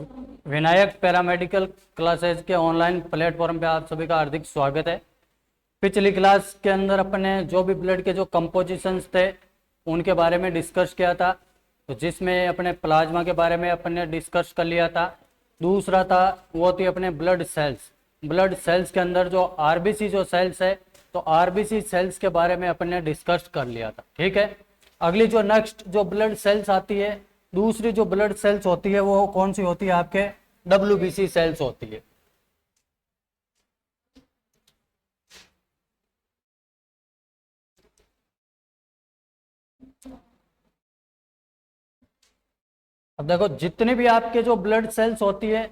Vinayak paramedical classes के online platform पे आप सभी का हार्दिक स्वागत है। पिछली क्लास के अंदर अपने जो भी ब्लड के जो कंपोजिशंस थे उनके बारे में डिस्कस किया था, तो जिसमें अपने प्लाज्मा के बारे में अपने डिस्कस कर लिया था। दूसरा था वो थी अपने ब्लड सेल्स। ब्लड सेल्स के अंदर जो आरबीसी जो सेल्स है, तो आरबीसी सेल्स के बारे में अपने डिस्कस कर लिया था। ठीक है, अगली जो नेक्स्ट जो ब्लड सेल्स आती है, दूसरी जो ब्लड सेल्स होती है वो कौन सी होती है? आपके डब्ल्यूबीसी सेल्स होती है। अब देखो, जितने भी आपके जो ब्लड सेल्स होती है,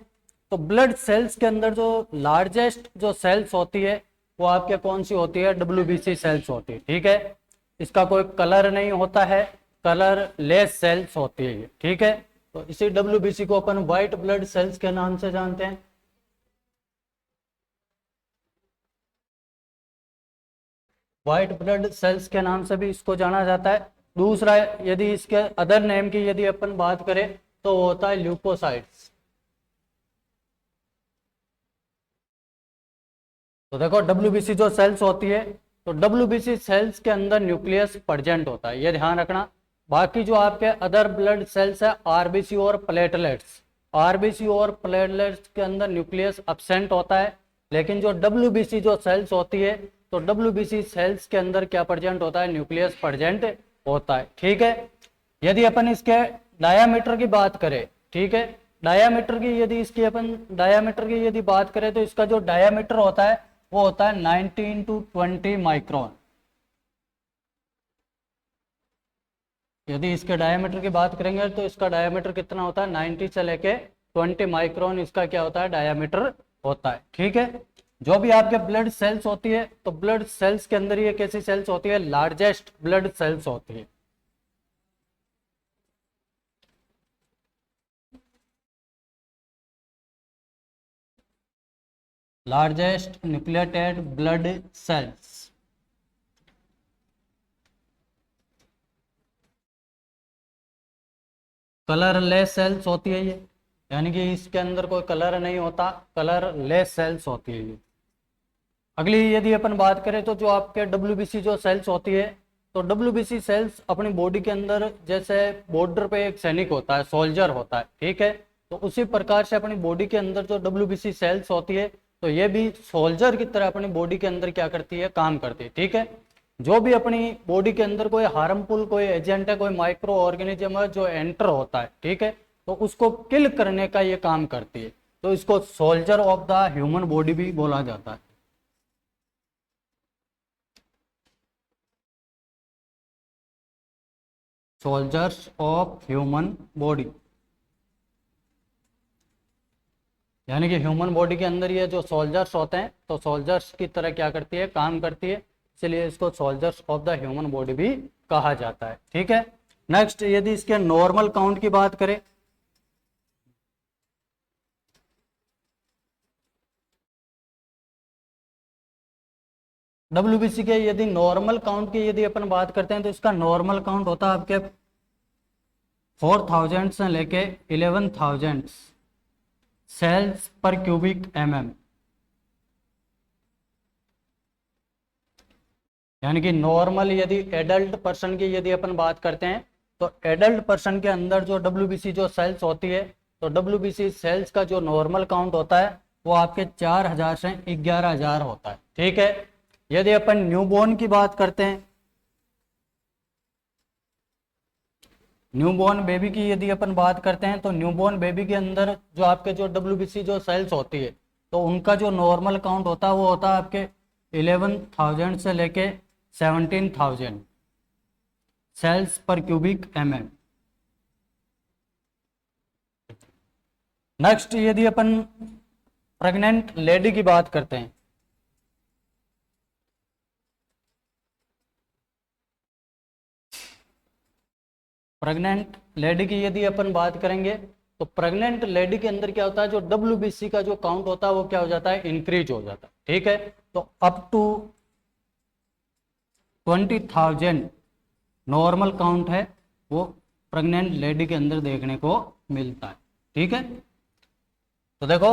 तो ब्लड सेल्स के अंदर जो लार्जेस्ट जो सेल्स होती है वो आपके कौन सी होती है? डब्ल्यूबीसी सेल्स होती है। ठीक है, इसका कोई कलर नहीं होता है, कलर लेस सेल्स होती है ये। ठीक है, तो इसी डब्ल्यूबीसी को अपन व्हाइट ब्लड सेल्स के नाम से जानते हैं। व्हाइट ब्लड सेल्स के नाम से भी इसको जाना जाता है। दूसरा, यदि इसके अदर नेम की यदि अपन बात करें तो वो होता है ल्यूकोसाइट्स। तो देखो, डब्ल्यूबीसी जो सेल्स होती है, तो डब्ल्यूबीसी सेल्स के अंदर न्यूक्लियस प्रेजेंट होता है, ये ध्यान रखना। बाकी जो आपके अदर ब्लड सेल्स है, आरबीसी और प्लेटलेट्स, आरबीसी और प्लेटलेट्स के अंदर न्यूक्लियस एब्सेंट होता है। लेकिन जो डब्ल्यूबीसी जो सेल्स होती है, तो डब्ल्यूबीसी सेल्स के अंदर क्या प्रेजेंट होता है? न्यूक्लियस प्रेजेंट होता है। ठीक है, यदि अपन इसके डायामीटर की बात करें, ठीक है, डायामीटर की यदि इसकी अपन डायामीटर की यदि बात करें, तो इसका जो डायामीटर होता है वो होता है 19 to 20 माइक्रोन। यदि इसके डायमीटर की बात करेंगे तो इसका डायमीटर कितना होता है? 90 से लेके 20 माइक्रोन इसका क्या होता है? डायमीटर होता है। ठीक है, जो भी आपके ब्लड सेल्स होती है, तो ब्लड सेल्स के अंदर ये कैसी सेल्स होती है? लार्जेस्ट ब्लड सेल्स होती है। Largest nucleated blood cells. Colourless cells होती है ये, यानी कि इसके अंदर कोई कलर नहीं होता, कलरलेस सेल्स होती है ये। अगली यदि अपन बात करें तो जो आपके डब्ल्यूबीसी जो सेल्स होती है, तो डब्ल्यूबीसी सेल्स अपनी बॉडी के अंदर जैसे बॉर्डर पे एक सैनिक होता है, सोल्जर होता है। ठीक है, तो उसी प्रकार से अपनी बॉडी के अंदर जो डब्ल्यूबीसी सेल्स होती है, तो ये भी सोल्जर की तरह अपनी बॉडी के अंदर क्या करती है? काम करती है। ठीक है, जो भी अपनी बॉडी के अंदर कोई हार्मफुल कोई एजेंट है, कोई माइक्रो ऑर्गेनिज्म है जो एंटर होता है, ठीक है, तो उसको किल करने का ये काम करती है। तो इसको soldier of the human body भी बोला जाता है। सोल्जर्स ऑफ ह्यूमन बॉडी, यानी कि ह्यूमन बॉडी के अंदर ये जो सोल्जर्स होते हैं, तो सोल्जर्स की तरह क्या करती है? काम करती है, इसलिए इसको soldiers of the human body भी कहा जाता है। ठीक है, नेक्स्ट यदि इसके नॉर्मल काउंट की बात करें, डब्ल्यूबीसी के यदि नॉर्मल काउंट की यदि अपन बात करते हैं, तो इसका नॉर्मल काउंट होता है आपके 4000 से लेके 11,000 सेल्स पर क्यूबिक mm, यानी कि नॉर्मल यदि एडल्ट पर्सन की यदि अपन बात करते हैं, तो एडल्ट पर्सन के अंदर जो डब्ल्यूबीसी जो सेल्स होती है, तो डब्ल्यूबीसी सेल्स का जो नॉर्मल काउंट होता है वो आपके 4000 से 11,000 होता है। ठीक है, यदि अपन न्यूबॉर्न की बात करते हैं, न्यूबॉर्न बेबी की यदि अपन बात करते हैं, तो न्यूबॉर्न बेबी के अंदर जो आपके जो डब्ल्यूबीसी जो सेल्स होती है, तो उनका जो नॉर्मल काउंट होता है वो होता है आपके 11,000 से लेके 17,000 सेल्स पर क्यूबिक mm। नेक्स्ट यदि अपन प्रेग्नेंट लेडी की बात करते हैं, प्रेग्नेंट लेडी की यदि अपन बात करेंगे, तो प्रेग्नेंट लेडी के अंदर क्या होता है? जो डब्ल्यूबीसी का जो काउंट होता है वो क्या हो जाता है? इंक्रीज हो जाता है। ठीक है, तो अप टू 20,000 नॉर्मल काउंट है वो प्रेग्नेंट लेडी के अंदर देखने को मिलता है। ठीक है, तो देखो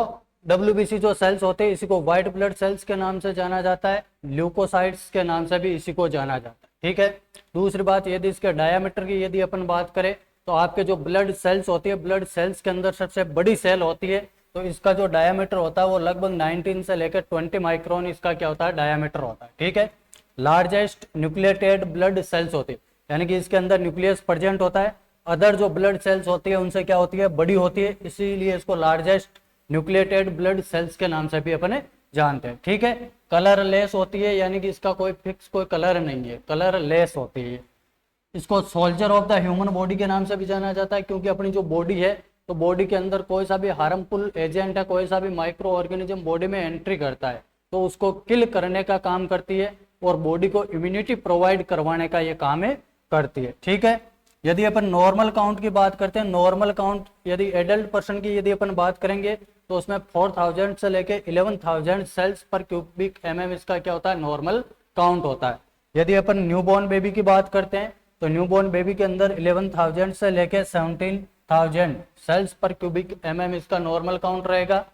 डब्ल्यूबीसी जो सेल्स होते हैं इसी को व्हाइट ब्लड सेल्स के नाम से जाना जाता है, ल्यूकोसाइट्स के नाम से भी इसी को जाना जाता है। ठीक है, दूसरी बात यदि इसके डायामीटर की यदि अपन बात करें तो आपके जो ब्लड सेल्स होती है, ब्लड सेल्स के अंदर सबसे बड़ी सेल होती है, तो इसका जो डायामीटर होता है वो लगभग 19 से लेकर 20 माइक्रोन इसका क्या होता है, डायामीटर होता है। ठीक है, लार्जेस्ट न्यूक्लिएटेड ब्लड सेल्स होती है, यानी कि इसके अंदर न्यूक्लियस प्रेजेंट होता है, अदर जो ब्लड सेल्स होती है उनसे क्या होती है, बड़ी होती है, इसीलिए इसको लार्जेस्ट न्यूक्लिएटेड ब्लड सेल्स के नाम से भी अपन जानते हैं। ठीक है, कलरलेस होती है, यानी कि इसका कोई फिक्स कोई कलर नहीं है, कलरलेस होती है। इसको soldier of the human body के नाम से भी जाना जाता है, क्योंकि अपनी जो बॉडी है तो बॉडी के अंदर कोई सा भी हार्मफुल एजेंट है, कोई सा भी माइक्रो ऑर्गेनिज्म बॉडी में एंट्री करता है तो उसको किल करने का काम करती है और बॉडी को इम्यूनिटी प्रोवाइड करवाने का ये काम है करती है। ठीक है, यदि अपन नॉर्मल काउंट की बात करते हैं, नॉर्मल काउंट यदि एडल्ट पर्सन की यदि अपन बात करेंगे तो उसमें 4000 से लेके 11,000 सेल्स पर क्यूबिक mm इसका क्या होता है, नॉर्मल काउंट होता है। यदि अपन न्यूबॉर्न बेबी की बात करते हैं तो न्यूबॉर्न बेबी के अंदर 11,000 से लेके 17,000 सेल्स पर क्यूबिक mm इसका नॉर्मल काउंट रहेगा।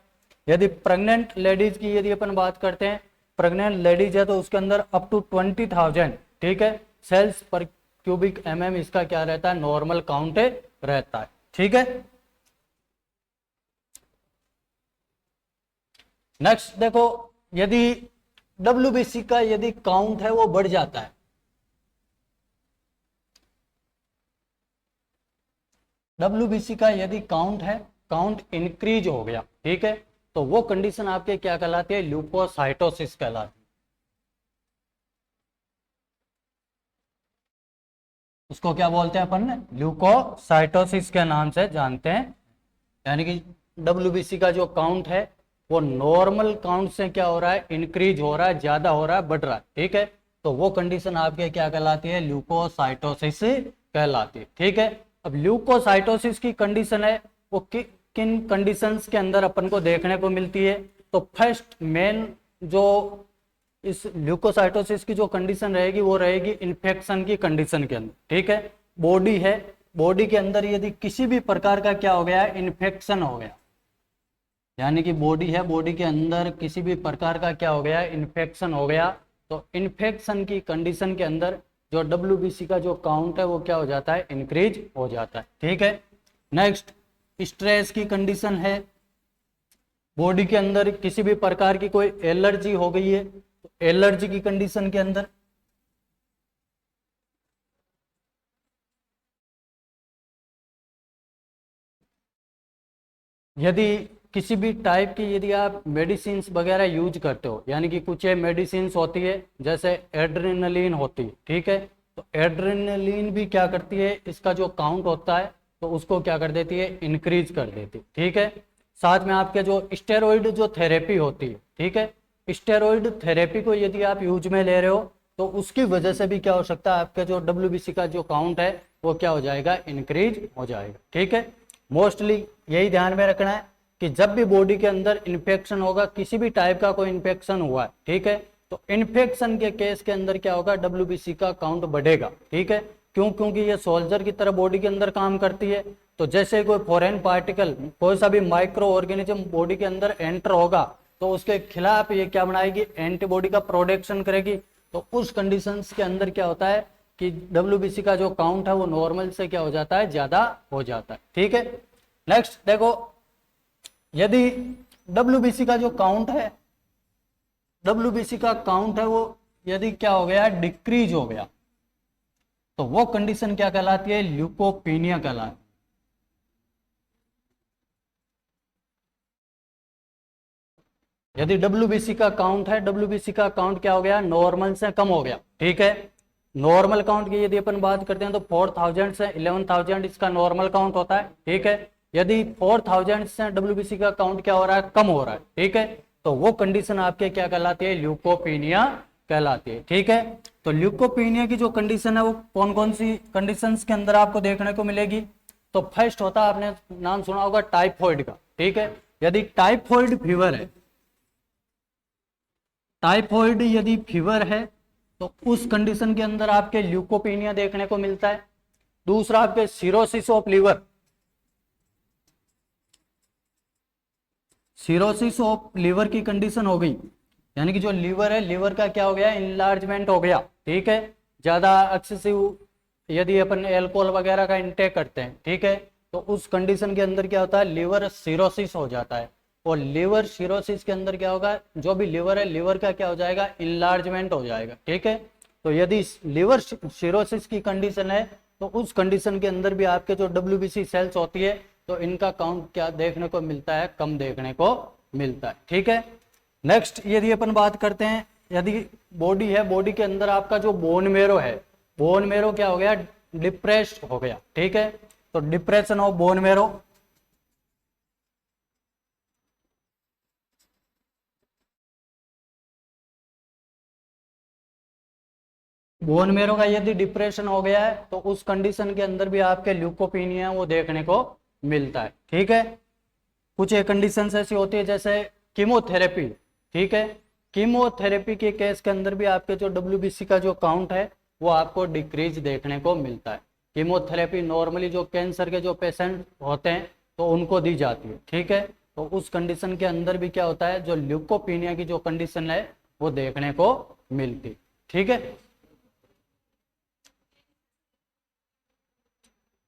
यदि प्रेग्नेंट लेडीज की यदि अपन बात करते हैं, प्रेग्नेंट लेडीज है तो उसके अंदर अप टू 20,000, ठीक है, सेल्स पर क्यूबिक mm इसका क्या रहता है, नॉर्मल काउंट रहता है। ठीक है, नेक्स्ट देखो, यदि डब्ल्यूबीसी का यदि काउंट है वो बढ़ जाता है, डब्ल्यूबीसी का यदि काउंट है, काउंट इंक्रीज हो गया, ठीक है, तो वो कंडीशन आपके क्या कहलाती है, ल्यूकोसाइटोसिस कहलाती है। उसको क्या बोलते हैं अपन, ल्यूकोसाइटोसिस के नाम से जानते हैं। यानी कि डब्ल्यूबीसी का जो काउंट है वो नॉर्मल काउंट से क्या हो रहा है, इंक्रीज हो रहा है, ज्यादा हो रहा है, बढ़ रहा है। ठीक है, तो वो कंडीशन आपके क्या कहलाती है, ल्यूकोसाइटोसिस कहलाती है। ठीक है, अब ल्यूकोसाइटोसिस की कंडीशन है वो किन कंडीशंस के अंदर अपन को देखने को मिलती है, तो फर्स्ट मेन जो इस ल्यूकोसाइटोसिस की जो कंडीशन रहेगी वो रहेगी इन्फेक्शन की कंडीशन के अंदर। ठीक है, बॉडी है, बॉडी के अंदर यदि किसी भी प्रकार का क्या हो गया, इन्फेक्शन हो गया, यानी कि बॉडी है, बॉडी के अंदर किसी भी प्रकार का क्या हो गया, इन्फेक्शन हो गया, तो इन्फेक्शन की कंडीशन के अंदर जो डब्ल्यूबीसी का जो काउंट है वो क्या हो जाता है, इंक्रीज हो जाता है। ठीक है, नेक्स्ट स्ट्रेस की कंडीशन है, बॉडी के अंदर किसी भी प्रकार की कोई एलर्जी हो गई है, तो एलर्जी की कंडीशन के अंदर यदि किसी भी टाइप की यदि आप मेडिसिन वगैरह यूज करते हो, यानी कि कुछ मेडिसिन होती है जैसे एड्रेनलिन होती है, ठीक है, तो एड्रेनलिन भी क्या करती है, इसका जो काउंट होता है तो उसको क्या कर देती है, इंक्रीज कर देती है। ठीक है, साथ में आपके जो स्टेरॉइड जो थेरेपी होती है, ठीक है, स्टेरॉइड थेरेपी को यदि आप यूज में ले रहे हो तो उसकी वजह से भी क्या हो सकता है, आपका जो डब्ल्यूबीसी का जो काउंट है वो क्या हो जाएगा, इंक्रीज हो जाएगा। ठीक है, मोस्टली यही ध्यान में रखना है कि जब भी बॉडी के अंदर इन्फेक्शन होगा, किसी भी टाइप का कोई इन्फेक्शन हुआ है, ठीक है, तो इन्फेक्शन के केस के अंदर क्या होगा, डब्ल्यूबीसी का काउंट बढ़ेगा। ठीक है, क्यों, क्योंकि ये सोल्जर की तरह बॉडी के अंदर काम करती है, तो जैसे कोई फॉरेन पार्टिकल, कोई सा भी माइक्रो ऑर्गेनिज्म बॉडी के अंदर एंटर होगा तो उसके खिलाफ ये क्या बनाएगी, एंटीबॉडी का प्रोडक्शन करेगी, तो उस कंडीशंस के अंदर क्या होता है कि डब्ल्यूबीसी का जो काउंट है वो नॉर्मल से क्या हो जाता है, ज्यादा हो जाता है। ठीक है, नेक्स्ट देखो, यदि डब्ल्यूबीसी का जो काउंट है, डब्ल्यूबीसी का काउंट है वो यदि क्या हो गया, डिक्रीज हो गया, तो वो कंडीशन क्या कहलाती है, ल्यूकोपीनिया कहलाती है। यदि डब्ल्यूबीसी का काउंट है, डब्ल्यूबीसी का काउंट क्या हो गया, नॉर्मल से कम हो गया। ठीक है, नॉर्मल काउंट की यदि अपन बात करते हैं तो 4000 से 11,000 इसका नॉर्मल काउंट होता है। ठीक है, यदि 4000 से डब्ल्यूबीसी का काउंट क्या हो रहा है, कम हो रहा है, ठीक है, तो वो कंडीशन आपके क्या कहलाती है, ल्यूकोपीनिया कहलाती है। ठीक है, तो ल्यूकोपीनिया की जो कंडीशन है वो कौन कौन सी कंडीशंस के अंदर आपको देखने को मिलेगी, तो फर्स्ट होता है, आपने नाम सुना होगा टाइफॉइड का। ठीक है, यदि टाइफॉइड फीवर है, टाइफॉइड यदि फीवर है तो उस कंडीशन के अंदर आपके ल्यूकोपीनिया देखने को मिलता है। दूसरा आपके cirrhosis of liver, cirrhosis of liver की कंडीशन हो गई, यानी कि जो लीवर है, लीवर का क्या हो गया, इनलार्जमेंट हो गया, ठीक है। ज्यादा एक्सेसिव यदि अपन एल्कोहल वगैरह का इंटेक करते हैं, ठीक है, तो उस कंडीशन के अंदर क्या होता है, लीवर सिरोसिस हो जाता है। और लीवर सिरोसिस के अंदर क्या होगा, जो भी लीवर है, लीवर का क्या हो जाएगा, इनलार्जमेंट हो जाएगा, ठीक है। तो यदि लीवर सिरोसिस की कंडीशन है तो उस कंडीशन के अंदर भी आपके जो WBC सेल्स होती है तो इनका काउंट क्या देखने को मिलता है, कम देखने को मिलता है, ठीक है। नेक्स्ट यदि अपन बात करते हैं, यदि बॉडी है, बॉडी के अंदर आपका जो बोन मेरो है, बोन मेरो क्या हो गया, डिप्रेस्ड हो गया, ठीक है। तो depression of bone marrow, bone marrow का यदि डिप्रेशन हो गया है तो उस कंडीशन के अंदर भी आपके ल्यूकोपीनिया वो देखने को मिलता है, ठीक है। कुछ एक कंडीशन ऐसी होती है जैसे कीमोथेरेपी, ठीक है। कीमोथेरेपी के केस के अंदर भी आपके जो WBC का जो काउंट है वो आपको डिक्रीज देखने को मिलता है। कीमोथेरेपी नॉर्मली जो कैंसर के जो पेशेंट होते हैं तो उनको दी जाती है, ठीक है। तो उस कंडीशन के अंदर भी क्या होता है, जो ल्यूकोपीनिया की जो कंडीशन है वो देखने को मिलती, ठीक है।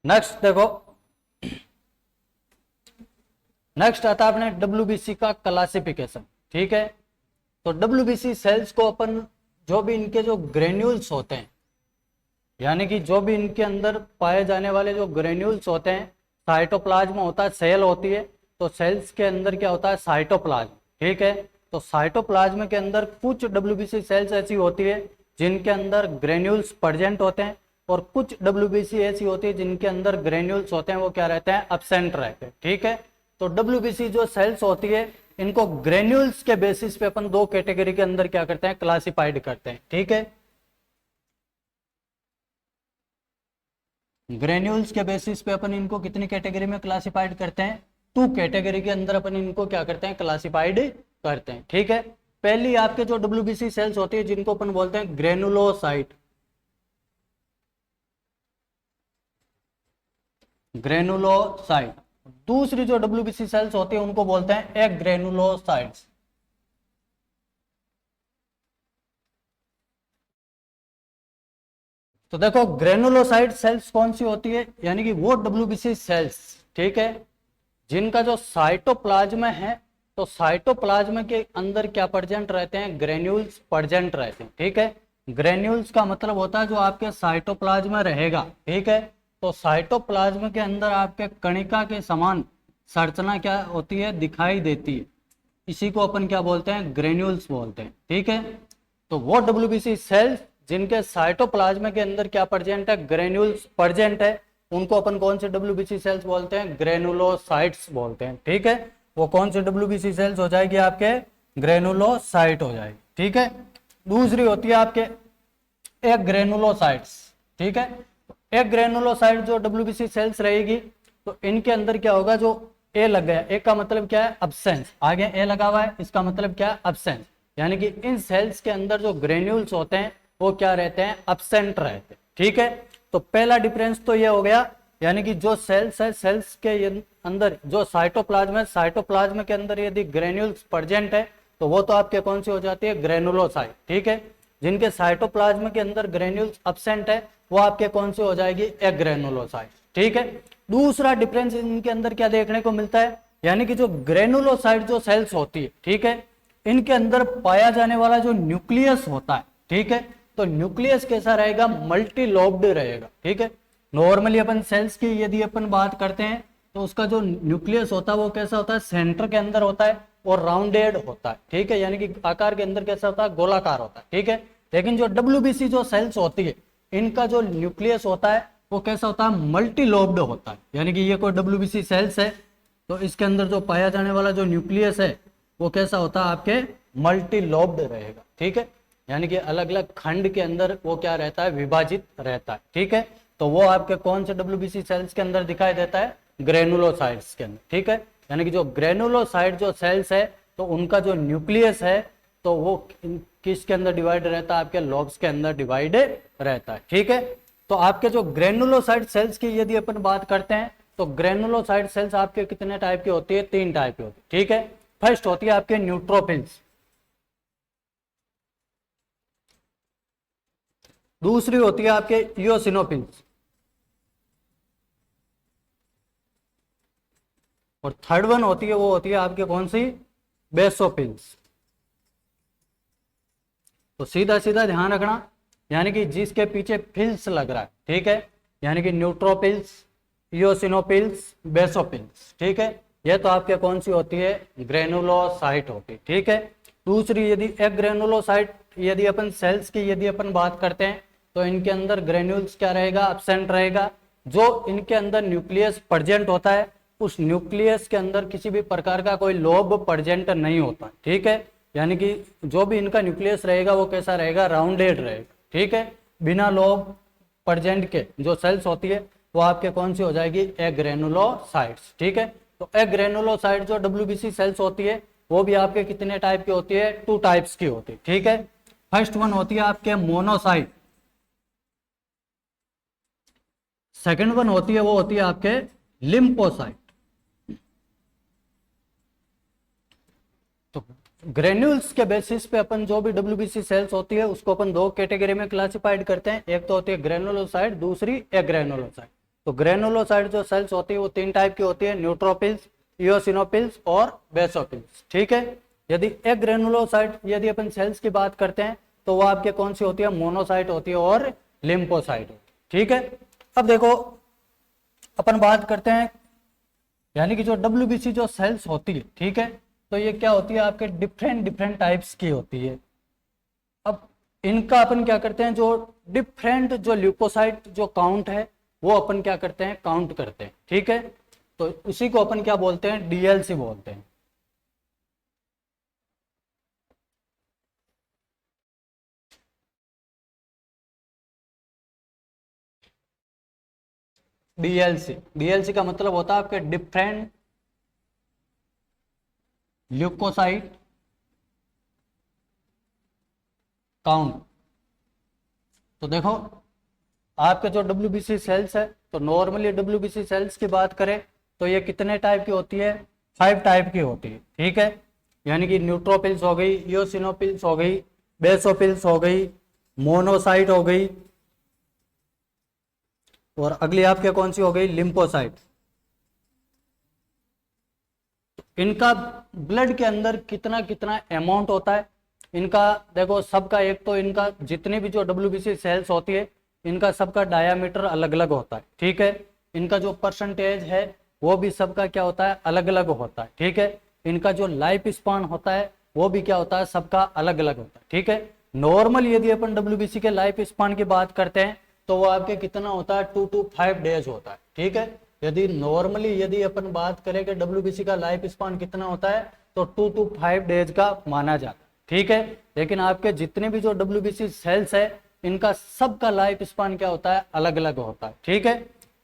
नेक्स्ट देखो, नेक्स्ट आता है अपने WBC का क्लासिफिकेशन, ठीक है। तो WBC सेल्स को अपन जो भी इनके जो ग्रेन्यूल्स होते हैं, यानी कि जो भी इनके अंदर पाए जाने वाले जो ग्रेन्यूल्स होते हैं, साइटोप्लाज्म होता है, सेल होती है, तो सेल्स के अंदर क्या होता है, साइटोप्लाज्म, ठीक है। तो साइटोप्लाज्म के अंदर कुछ WBC सेल्स ऐसी होती है जिनके अंदर ग्रेन्यूल्स प्रेजेंट होते हैं और कुछ WBC ऐसी होती है जिनके अंदर ग्रेन्यूल्स होते हैं वो क्या रहते हैं, एब्सेंट रहते हैं, ठीक है। तो WBC जो सेल्स होती है इनको ग्रेन्यूल्स के बेसिस पे अपन दो कैटेगरी के अंदर क्या करते हैं, क्लासिफाइड करते हैं, ठीक है। ग्रेन्यूल्स के बेसिस पे अपन इनको कितनी कैटेगरी में क्लासिफाइड करते हैं, 2 कैटेगरी के अंदर अपन इनको क्या करते हैं, क्लासिफाइड करते हैं, ठीक है। पहली आपके जो WBC सेल्स होती है जिनको अपन बोलते हैं ग्रेनुलोसाइट, ग्रेनुलोसाइट। दूसरी जो WBC सेल्स होती है उनको बोलते हैं एग्रेनुलोसाइट्स। तो देखो ग्रेनुलोसाइट सेल्स कौन सी होती है, यानी कि वो WBC सेल्स, ठीक है, जिनका जो साइटोप्लाज्म है, तो साइटोप्लाज्म के अंदर क्या प्रेजेंट रहते हैं, ग्रेन्यूल्स प्रेजेंट रहते हैं, ठीक है। ग्रेन्यूल्स का मतलब होता है जो आपके साइटोप्लाज्म रहेगा, ठीक है। तो साइटोप्लाज्म के अंदर आपके कणिका के समान संरचना क्या होती है, दिखाई देती है, इसी को अपन क्या बोलते हैं, ग्रेन्यूल्स बोलते हैं, ठीक है। तो वो WBC सेल्स जिनके साइटोप्लाज्म के अंदर क्या प्रेजेंट है, ग्रेन्यूल्स प्रेजेंट है, उनको अपन कौन से WBC सेल्स बोलते हैं, ग्रेनुलोसाइट्स बोलते हैं, ठीक है। वो कौन से WBC सेल्स हो जाएगी, आपके ग्रेनुलोसाइट हो जाएगी, ठीक है। दूसरी होती है आपके एक ग्रेनुलोसाइट्स, ठीक है। एक ग्रेनुलोसाइट जो WBC सेल्स रहेगी तो इनके अंदर क्या होगा, जो ए लग गया, ए का मतलब क्या है, अब्सेंस, आगे ए लगा हुआ है, इसका मतलब क्या है, अब्सेंस, यानी कि इन सेल्स के अंदर जो ग्रेन्यूल्स होते हैं वो क्या रहते हैं, अब्सेंट रहते हैं, ठीक है। तो पहला डिफरेंस तो ये हो गया, यानी कि जो सेल्स है, सेल्स के अंदर जो साइटोप्लाज्म है, साइटोप्लाज्म के अंदर यदि ग्रेन्यूल्स प्रेजेंट है तो वो तो आपके कौन सी हो जाती है, ग्रेनुलोसाइट, ठीक है। जिनके साइटोप्लाज्म के अंदर ग्रेन्यूल्स अब्सेंट है वो आपके कौन से हो जाएगी, एग्रेनुलोसाइट, ठीक है। दूसरा डिफरेंस इनके अंदर क्या देखने को मिलता है, यानी कि जो ग्रेनुलोसाइट जो सेल्स होती है, ठीक है, इनके अंदर पाया जाने वाला जो न्यूक्लियस होता है, ठीक है, तो न्यूक्लियस कैसा रहेगा, मल्टी लोब्ड रहेगा, ठीक है। नॉर्मली अपन सेल्स की यदि अपन बात करते हैं तो उसका जो न्यूक्लियस होता है वो कैसा होता है, सेंटर के अंदर होता है और राउंडेड होता है, ठीक है, यानी कि आकार के अंदर कैसा होता है, गोलाकार होता है, ठीक है। लेकिन जो WBC जो सेल्स होती है इनका जो न्यूक्लियस होता है वो कैसा होता है, मल्टी लोब्ड होता है, यानी कि ये कोई WBC सेल्स है तो इसके अंदर जो पाया जाने वाला जो न्यूक्लियस है वो कैसा होता है, आपके मल्टी लोब्ड रहेगा, ठीक है, यानी कि अलग अलग खंड के अंदर वो क्या रहता है, विभाजित रहता है, ठीक है। तो वो आपके कौन से WBC सेल्स के अंदर दिखाई देता है, ग्रेनुलोसाइट्स के अंदर, ठीक है। यानी कि जो ग्रेनुलोसाइट जो सेल्स है तो उनका जो न्यूक्लियस है तो वो किसके अंदर डिवाइड रहता है, आपके लोब्स के अंदर डिवाइड रहता है, ठीक है। तो आपके जो ग्रेनुलोसाइट सेल्स की यदि अपन बात करते हैं तो ग्रेनुलोसाइट सेल्स आपके कितने टाइप की होती है, 3 टाइप की होती है, ठीक है। फर्स्ट होती है आपके न्यूट्रोफिल्स, दूसरी होती है आपके इयोसिनोफिल्स, और थर्ड वन होती है वो होती है आपके कौन सी, बेसोफिल्स। तो सीधा सीधा ध्यान रखना, यानी कि जिसके पीछे फिल्स लग रहा है, ठीक है, यानी कि न्यूट्रोफिल्स, इयोसिनोफिल्स, बेसोफिल्स, ठीक है, ये तो आपके कौन सी होती है, ग्रेनुलोसाइट होती है, ठीक है। दूसरी यदि एक ग्रेनुलोसाइट, यदि अपन सेल्स की यदि अपन बात करते हैं तो इनके अंदर ग्रेन्यूल्स क्या रहेगा, एब्सेंट रहेगा। जो इनके अंदर न्यूक्लियस प्रेजेंट होता है, उस न्यूक्लियस के अंदर किसी भी प्रकार का कोई लोब प्रेजेंट नहीं होता, ठीक है, यानी कि जो भी इनका न्यूक्लियस रहेगा वो कैसा रहेगा, राउंडेड रहेगा, ठीक है, बिना लोब प्रेजेंट के जो सेल्स होती है वो आपके कौन सी हो जाएगी, एग्रेनुलोसाइट्स, ठीक है। तो एग्रेनुलोसाइट जो डब्ल्यूबीसी सेल्स होती है वो भी आपके कितने टाइप की होती है, 2 टाइप्स की होती है, ठीक है। फर्स्ट वन होती है आपके मोनोसाइट, सेकंड वन होती है वो होती है आपके लिम्फोसाइट। तो ग्रेन्यूल्स के बेसिस पे अपन जो भी डब्ल्यूबीसी सेल्स होती है उसको अपन 2 कैटेगरी में क्लासिफाइड करते हैं, एक तो होती है ग्रेनुलोसाइट, दूसरी एग्रेनुलोसाइट। तो ग्रेनुलोसाइट जो सेल्स होती है वो 3 टाइप की होती है, न्यूट्रोफिल्स, इयोसिनोफिल्स और बेसोफिल्स, ठीक है। यदि एग्रेनुलोसाइट यदि अपन सेल्स की बात करते हैं तो वो आपके कौन सी होती है, मोनोसाइट होती है और लिम्फोसाइट होती है, ठीक है। अब देखो अपन बात करते हैं, यानी कि जो डब्ल्यूबीसी जो सेल्स होती है, ठीक है, तो ये क्या होती है आपके डिफरेंट डिफरेंट टाइप्स की होती है। अब इनका अपन क्या करते हैं, जो डिफरेंट जो ल्यूकोसाइट जो काउंट है वो अपन क्या करते हैं, काउंट करते हैं, ठीक है। तो उसी को अपन क्या बोलते हैं, डीएलसी बोलते हैं। डीएलसी का मतलब होता है आपके डिफरेंट ल्यूकोसाइट काउंट। तो देखो आपके जो डब्ल्यूबीसी सेल्स है, तो नॉर्मली डब्ल्यूबीसी सेल्स की बात करें तो ये कितने टाइप की होती है, 5 टाइप की होती है, ठीक है, यानी कि न्यूट्रोफिल्स हो गई, इयोसिनोफिल्स हो गई, बेसोफिल्स हो गई, मोनोसाइट हो गई, और अगली आपके कौन सी हो गई, लिम्फोसाइट। इनका ब्लड के अंदर कितना कितना अमाउंट होता है इनका, देखो सबका, एक तो इनका जितनी भी जो डब्ल्यूबीसी सेल्स होती है इनका सबका डायामीटर अलग अलग होता है, ठीक है। इनका जो परसेंटेज है वो भी सबका क्या होता है, अलग अलग होता है, ठीक है। इनका जो लाइफ स्पान होता है वो भी क्या होता है, सबका अलग अलग होता है, ठीक है। नॉर्मल यदि अपन डब्ल्यूबीसी के लाइफ स्पान की बात करते हैं तो वो आपके कितना होता है, 2 to 5 डेज होता है, ठीक है। यदि नॉर्मली यदि अपन बात करें कि डब्ल्यूबीसी का लाइफ स्पान कितना होता है तो 2 to 5 डेज का माना जाता है, ठीक है। लेकिन आपके जितने भी जो डब्ल्यूबीसी सेल्स है इनका सबका लाइफ स्पान क्या होता है, अलग अलग होता है, ठीक है।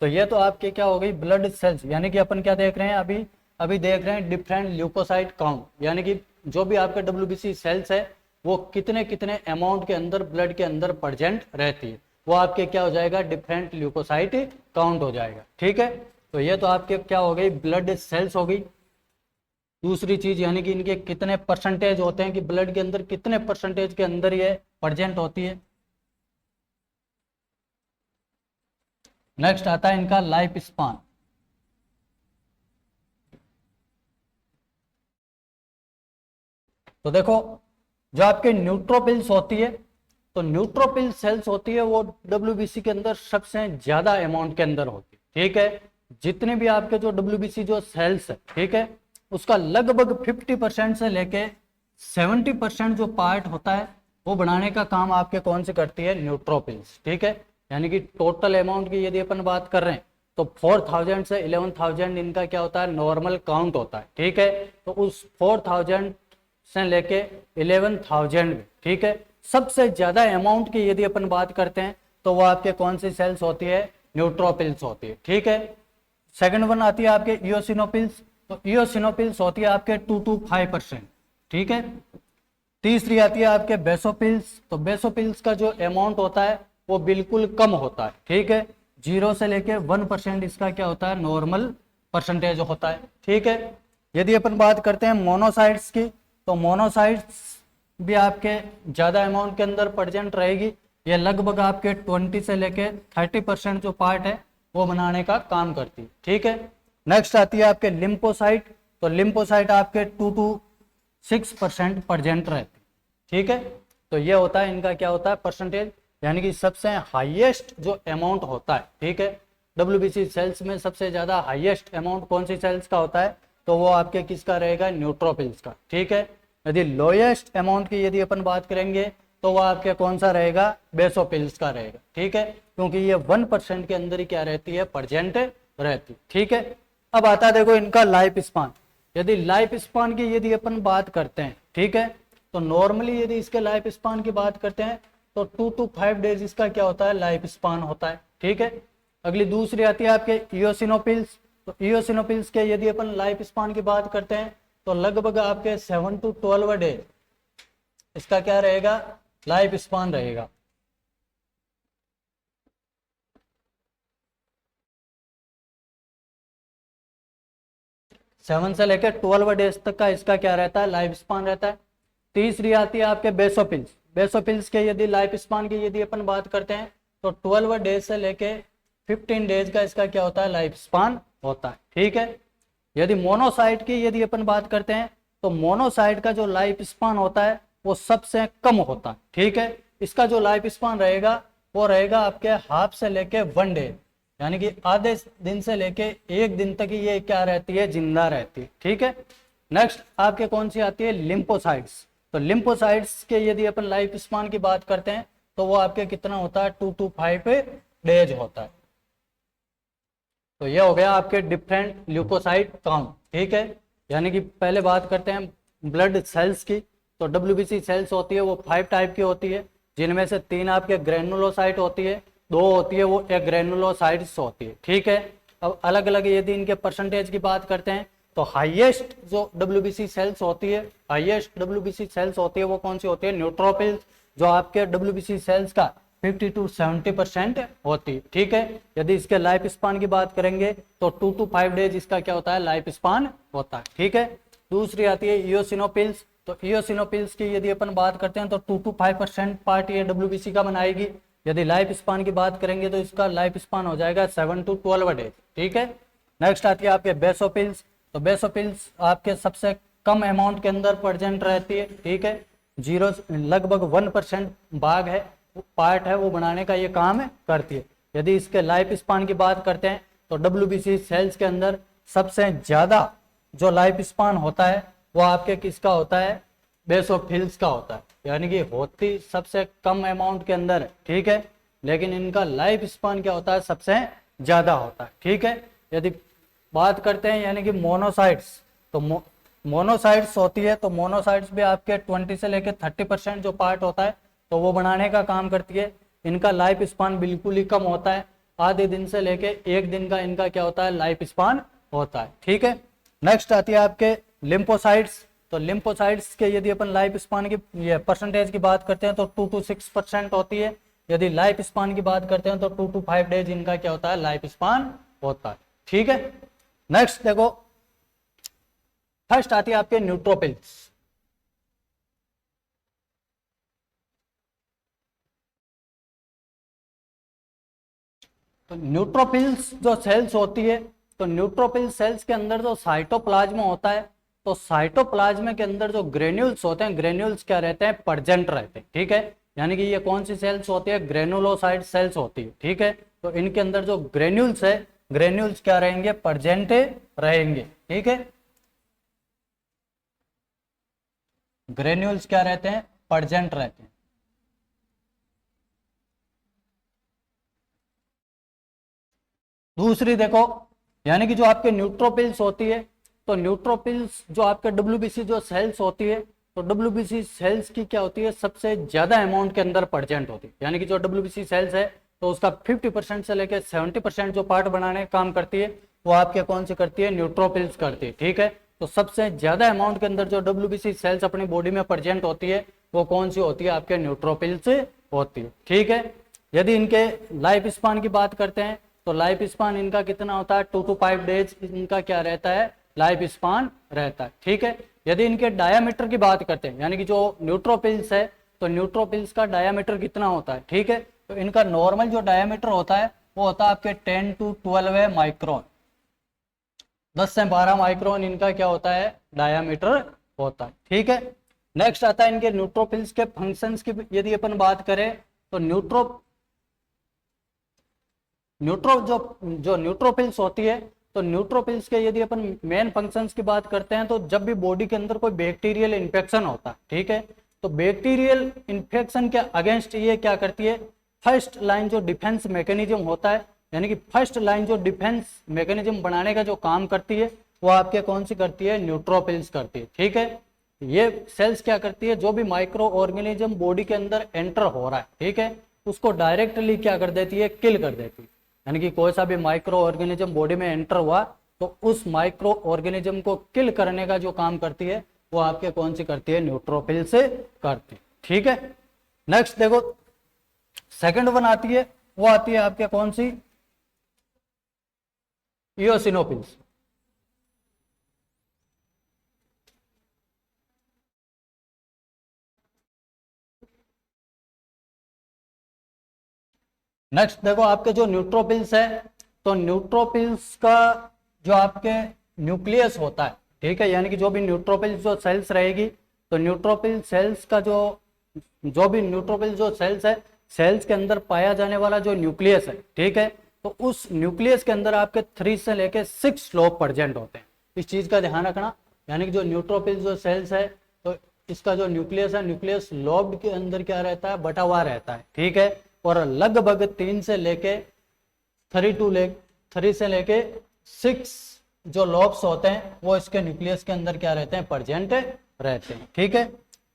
तो ये तो आपके क्या हो गई, ब्लड सेल्स, यानी कि अपन क्या देख रहे हैं, अभी अभी देख रहे हैं डिफरेंट ल्यूकोसाइट काउंट, यानी कि जो भी आपके डब्ल्यूबीसी सेल्स है वो कितने कितने अमाउंट के अंदर ब्लड के अंदर प्रेजेंट रहती है, वो आपके क्या हो जाएगा, डिफरेंट ल्यूकोसाइट काउंट हो जाएगा, ठीक है। तो ये तो आपके क्या हो गई, ब्लड सेल्स हो गई। दूसरी चीज यानी कि इनके कितने परसेंटेज होते हैं, कि ब्लड के अंदर कितने परसेंटेज के अंदर ये प्रेजेंट होती है। नेक्स्ट आता है इनका लाइफ स्पान। तो देखो जो आपके न्यूट्रोफिल्स होती है, तो न्यूट्रोफिल सेल्स होती है वो डब्ल्यूबीसी के अंदर सबसे ज्यादा अमाउंट के अंदर होती है, ठीक है। जितने भी आपके जो डब्ल्यूबीसी जो सेल्स है, ठीक है, उसका लगभग 50% से लेके 70% जो पार्ट होता है वो बनाने का काम आपके कौन से करती है, न्यूट्रोफिल्स, ठीक है। यानी कि टोटल अमाउंट की यदि अपन बात कर रहे हैं तो 4000 से 11000 इनका क्या होता है, नॉर्मल काउंट होता है, ठीक है। तो उस 4000 से लेके 11000, ठीक है, सबसे ज्यादा अमाउंट की यदि अपन बात करते हैं तो वो आपके कौन सी सेल्स होती है, न्यूट्रोफिल्स होती है, ठीक है। सेकंड वन आती है आपके इयोसिनोफिल्स, तो इयोसिनोफिल्स होती है आपके 2 to 5%, ठीक है। तीसरी आती है आपके बेसोफिल्स, तो बेसोफिल्स का जो अमाउंट होता है वो बिल्कुल कम होता है, ठीक है, 0 से लेके 1% इसका क्या होता है, नॉर्मल परसेंटेज होता है, ठीक है। यदि अपन बात करते हैं मोनोसाइट्स की, तो मोनोसाइट्स भी आपके ज़्यादा अमाउंट के अंदर प्रेजेंट रहेगी। ये लगभग आपके 20 से लेके 30% जो पार्ट है वो बनाने का काम करती है। ठीक है, नेक्स्ट आती है आपके लिम्फोसाइट। तो लिम्फोसाइट आपके 2 to 6% प्रेजेंट रहती है। ठीक है, तो ये होता है इनका क्या होता है परसेंटेज, यानी कि सबसे हाईएस्ट जो अमाउंट होता है। ठीक है, डब्ल्यूबीसी सेल्स में सबसे ज़्यादा हाईएस्ट अमाउंट कौन सी सेल्स का होता है, तो वो आपके किसका रहेगा, न्यूट्रोफिल्स का। ठीक है, यदि लोएस्ट अमाउंट की यदि अपन बात करेंगे तो वो आपके कौन सा रहेगा, बेसोफिल्स का रहेगा। ठीक है, क्योंकि ये 1% के अंदर ही क्या रहती है, प्रेजेंट रहती। ठीक है, अब आता है देखो इनका लाइफ स्पान। यदि लाइफ स्पान की यदि अपन बात करते हैं, ठीक है, तो नॉर्मली यदि इसके लाइफ स्पान की बात करते हैं तो 2 to 5 डेज इसका क्या होता है, लाइफ स्पान होता है। ठीक है, अगली दूसरी आती है आपके इयोसिनोफिल्स। तो इयोसिनोफिल्स के यदि अपन लाइफ स्पान की बात करते हैं तो लगभग आपके 7 to 12 डेज इसका क्या रहेगा, लाइफ स्पान रहेगा। सेवन से लेकर 12 डेज तक का इसका क्या रहता है, लाइफ स्पान रहता है। तीसरी आती है आपके बेसोफिल्स। बेसोफिल्स के यदि लाइफ स्पान की यदि अपन बात करते हैं तो 12 डेज से लेके 15 डेज का इसका क्या होता है, लाइफ स्पान होता है। ठीक है, यदि मोनोसाइट की यदि अपन बात करते हैं तो मोनोसाइट का जो लाइफ स्पान होता है वो सबसे कम होता है। ठीक है, इसका जो लाइफ स्पान रहेगा वो रहेगा आपके हाफ से लेके 1 डे, यानी कि आधे दिन से लेके 1 दिन तक ये क्या रहती है, जिंदा रहती है। ठीक है, नेक्स्ट आपके कौन सी आती है, लिम्फोसाइट्स। तो लिम्फोसाइट्स के यदि अपन लाइफ स्पान की बात करते हैं तो वो आपके कितना होता है, 2 to 5 डेज होता है। तो ये हो गया आपके डिफरेंट ल्यूकोसाइट काउंट। ठीक है, यानी कि पहले बात करते हैं ब्लड सेल्स की। तो डब्ल्यूबीसी सेल्स होती है वो 5 टाइप की होती है, जिनमें से 3 आपके ग्रेनुलोसाइट होती है, 2 होती है वो ग्रेनुलोसाइट्स होती है। ठीक है, अब अलग अलग यदि इनके परसेंटेज की बात करते हैं तो हाईएस्ट जो डब्ल्यूबीसी सेल्स होती है, हाईएस्ट डब्ल्यूबीसी सेल्स होती है वो कौन सी होती है, न्यूट्रोफिल्स, जो आपके डब्ल्यूबीसी सेल्स का 50 to 70% होती है। ठीक है, यदि इसके लाइफ स्पान की बात करेंगे तो 2 to 5 डेज इसका क्या होता है, लाइफ स्पान होता है। ठीक है, दूसरी आती है इयोसिनोफिल्स। तो इयोसिनोफिल्स की यदि अपन बात करते हैं तो 2 to 5% पार्ट ये डब्ल्यूबीसी का बनाएगी। यदि लाइफ स्पान की बात करेंगे तो इसका लाइफ स्पान हो जाएगा 7 to 12 डेज। ठीक है, नेक्स्ट आती है आपके बेसोफिल्स। तो बेसोफिल्स आपके सबसे कम अमाउंट के अंदर प्रेजेंट रहती है। ठीक है, लगभग 1% भाग है, पार्ट है, वो बनाने का ये काम करती है। यदि इसके लाइफ स्पान की बात करते हैं तो डब्ल्यूबीसी सेल्स के अंदर सबसे ज्यादा जो लाइफ स्पान होता है वो आपके किसका होता है, बेसोफिल्स का होता है, यानी कि होती सबसे कम अमाउंट के अंदर है। ठीक है, लेकिन इनका लाइफ स्पान क्या होता है, सबसे ज्यादा होता है। ठीक है, यदि बात करते हैं यानी कि मोनोसाइट्स, तो मोनोसाइट्स होती है तो मोनोसाइट्स भी आपके 20 से लेकर 30% जो पार्ट होता है तो वो बनाने का काम करती है। इनका लाइफ स्पान बिल्कुल ही कम होता है, आधे दिन से लेके 1 दिन का इनका क्या होता है, लाइफ स्पान होता है। ठीक है, नेक्स्ट आती है आपके लिम्फोसाइट्स। तो लिम्फोसाइट्स के यदि अपन लाइफ स्पान की परसेंटेज की बात करते हैं तो 2 to 6% होती है। यदि लाइफ स्पान की बात करते हैं तो 2 to 5 डेज इनका क्या होता है, लाइफ स्पान होता है। ठीक है, नेक्स्ट देखो फर्स्ट आती है आपके न्यूट्रोफिल्स। तो न्यूट्रोफिल्स जो सेल्स होती है, तो न्यूट्रोफिल सेल्स के अंदर जो साइटोप्लाज्म होता है, तो साइटोप्लाज्म के अंदर जो ग्रेन्यूल्स होते हैं, ग्रेन्यूल्स क्या रहते हैं, प्रेजेंट रहते हैं। ठीक है, यानी कि ये कौन सी सेल्स होती है, ग्रेनुलोसाइट सेल्स होती है। ठीक है, तो इनके अंदर जो ग्रेन्यूल्स है, ग्रेन्यूल्स क्या रहेंगे, प्रेजेंट रहेंगे। ठीक है, ग्रेन्यूल्स क्या रहते हैं, प्रेजेंट रहते हैं। दूसरी देखो, यानी कि जो आपके न्यूट्रोफिल्स होती है, तो न्यूट्रोफिल्स जो आपके डब्ल्यूबीसी जो सेल्स होती है, तो डब्ल्यूबीसी सेल्स की क्या होती है, सबसे ज्यादा अमाउंट के अंदर प्रेजेंट होती है। यानी कि जो डब्ल्यूबीसी सेल्स है तो उसका 50% से लेकर 70% जो पार्ट बनाने का काम करती है वो आपके कौन सी करती है, न्यूट्रोफिल्स करती है। ठीक है, तो सबसे ज्यादा अमाउंट के अंदर जो डब्ल्यूबीसी सेल्स अपनी बॉडी में प्रेजेंट होती है वो कौन सी होती है, आपके न्यूट्रोफिल्स होती है। ठीक है, यदि इनके लाइफ स्पान की बात करते हैं तो लाइफ स्पान इनका कितना होता है, 2 to 5 डेज इनका क्या रहता है, लाइफ स्पान रहता है। ठीक है, यदि इनके डायामीटर की बात करते हैं, यानी कि जो न्यूट्रोफिल्स है, तो न्यूट्रोफिल्स का डायामीटर कितना होता है? ठीक है, तो इनका नॉर्मल जो डायामीटर होता है वो होता है आपके 10 to 12 माइक्रोन, 10 से 12 माइक्रोन इनका क्या होता है? डायामीटर होता है। ठीक है, नेक्स्ट आता है इनके न्यूट्रोफिल्स के फंक्शंस की यदि अपन बात करें तो जो न्यूट्रोफिल्स होती है, तो न्यूट्रोफिल्स के यदि अपन मेन फंक्शंस की बात करते हैं, तो जब भी बॉडी के अंदर कोई बैक्टीरियल इन्फेक्शन होता है, ठीक है, तो बैक्टीरियल इन्फेक्शन के अगेंस्ट ये क्या करती है? फर्स्ट लाइन जो डिफेंस मैकेनिज्म होता है, यानी कि फर्स्ट लाइन जो डिफेंस मैकेनिज्म बनाने का जो काम करती है, वो आपके कौन सी करती है? न्यूट्रोफिल्स करती है। ठीक है, ये सेल्स क्या करती है? जो भी माइक्रो ऑर्गेनिज्म बॉडी के अंदर एंटर हो रहा है, ठीक है, उसको डायरेक्टली क्या कर देती है? किल कर देती है। यानी कि कोई सा भी माइक्रो ऑर्गेनिज्म बॉडी में एंटर हुआ तो उस माइक्रो ऑर्गेनिज्म को किल करने का जो काम करती है वो आपके कौन सी करती है? न्यूट्रोफिल से करती है। ठीक है, नेक्स्ट देखो सेकंड वन आती है, वो आती है आपके कौन सी? इओसिनोफिल्स। नेक्स्ट देखो आपके जो न्यूट्रोफिल्स है, तो न्यूट्रोफिल्स का जो आपके न्यूक्लियस होता है, ठीक है, यानी कि जो भी न्यूट्रोफिल्स जो सेल्स रहेगी, तो न्यूट्रोफिल सेल्स का जो भी न्यूट्रोफिल जो सेल्स है, सेल्स के अंदर पाया जाने वाला जो न्यूक्लियस है, ठीक है, तो उस न्यूक्लियस के अंदर आपके 3 से लेके 6 लोब प्रेजेंट होते हैं। इस चीज का ध्यान रखना, यानी कि जो न्यूट्रोफिल जो सेल्स है, तो इसका जो न्यूक्लियस है, न्यूक्लियस लोब के अंदर क्या रहता है? बटा हुआ रहता है। ठीक है, और लगभग 3 से लेके 3 से लेके 6 जो लॉब्स होते हैं वो इसके न्यूक्लियस के अंदर क्या रहते हैं? प्रेजेंट रहते हैं। ठीक है,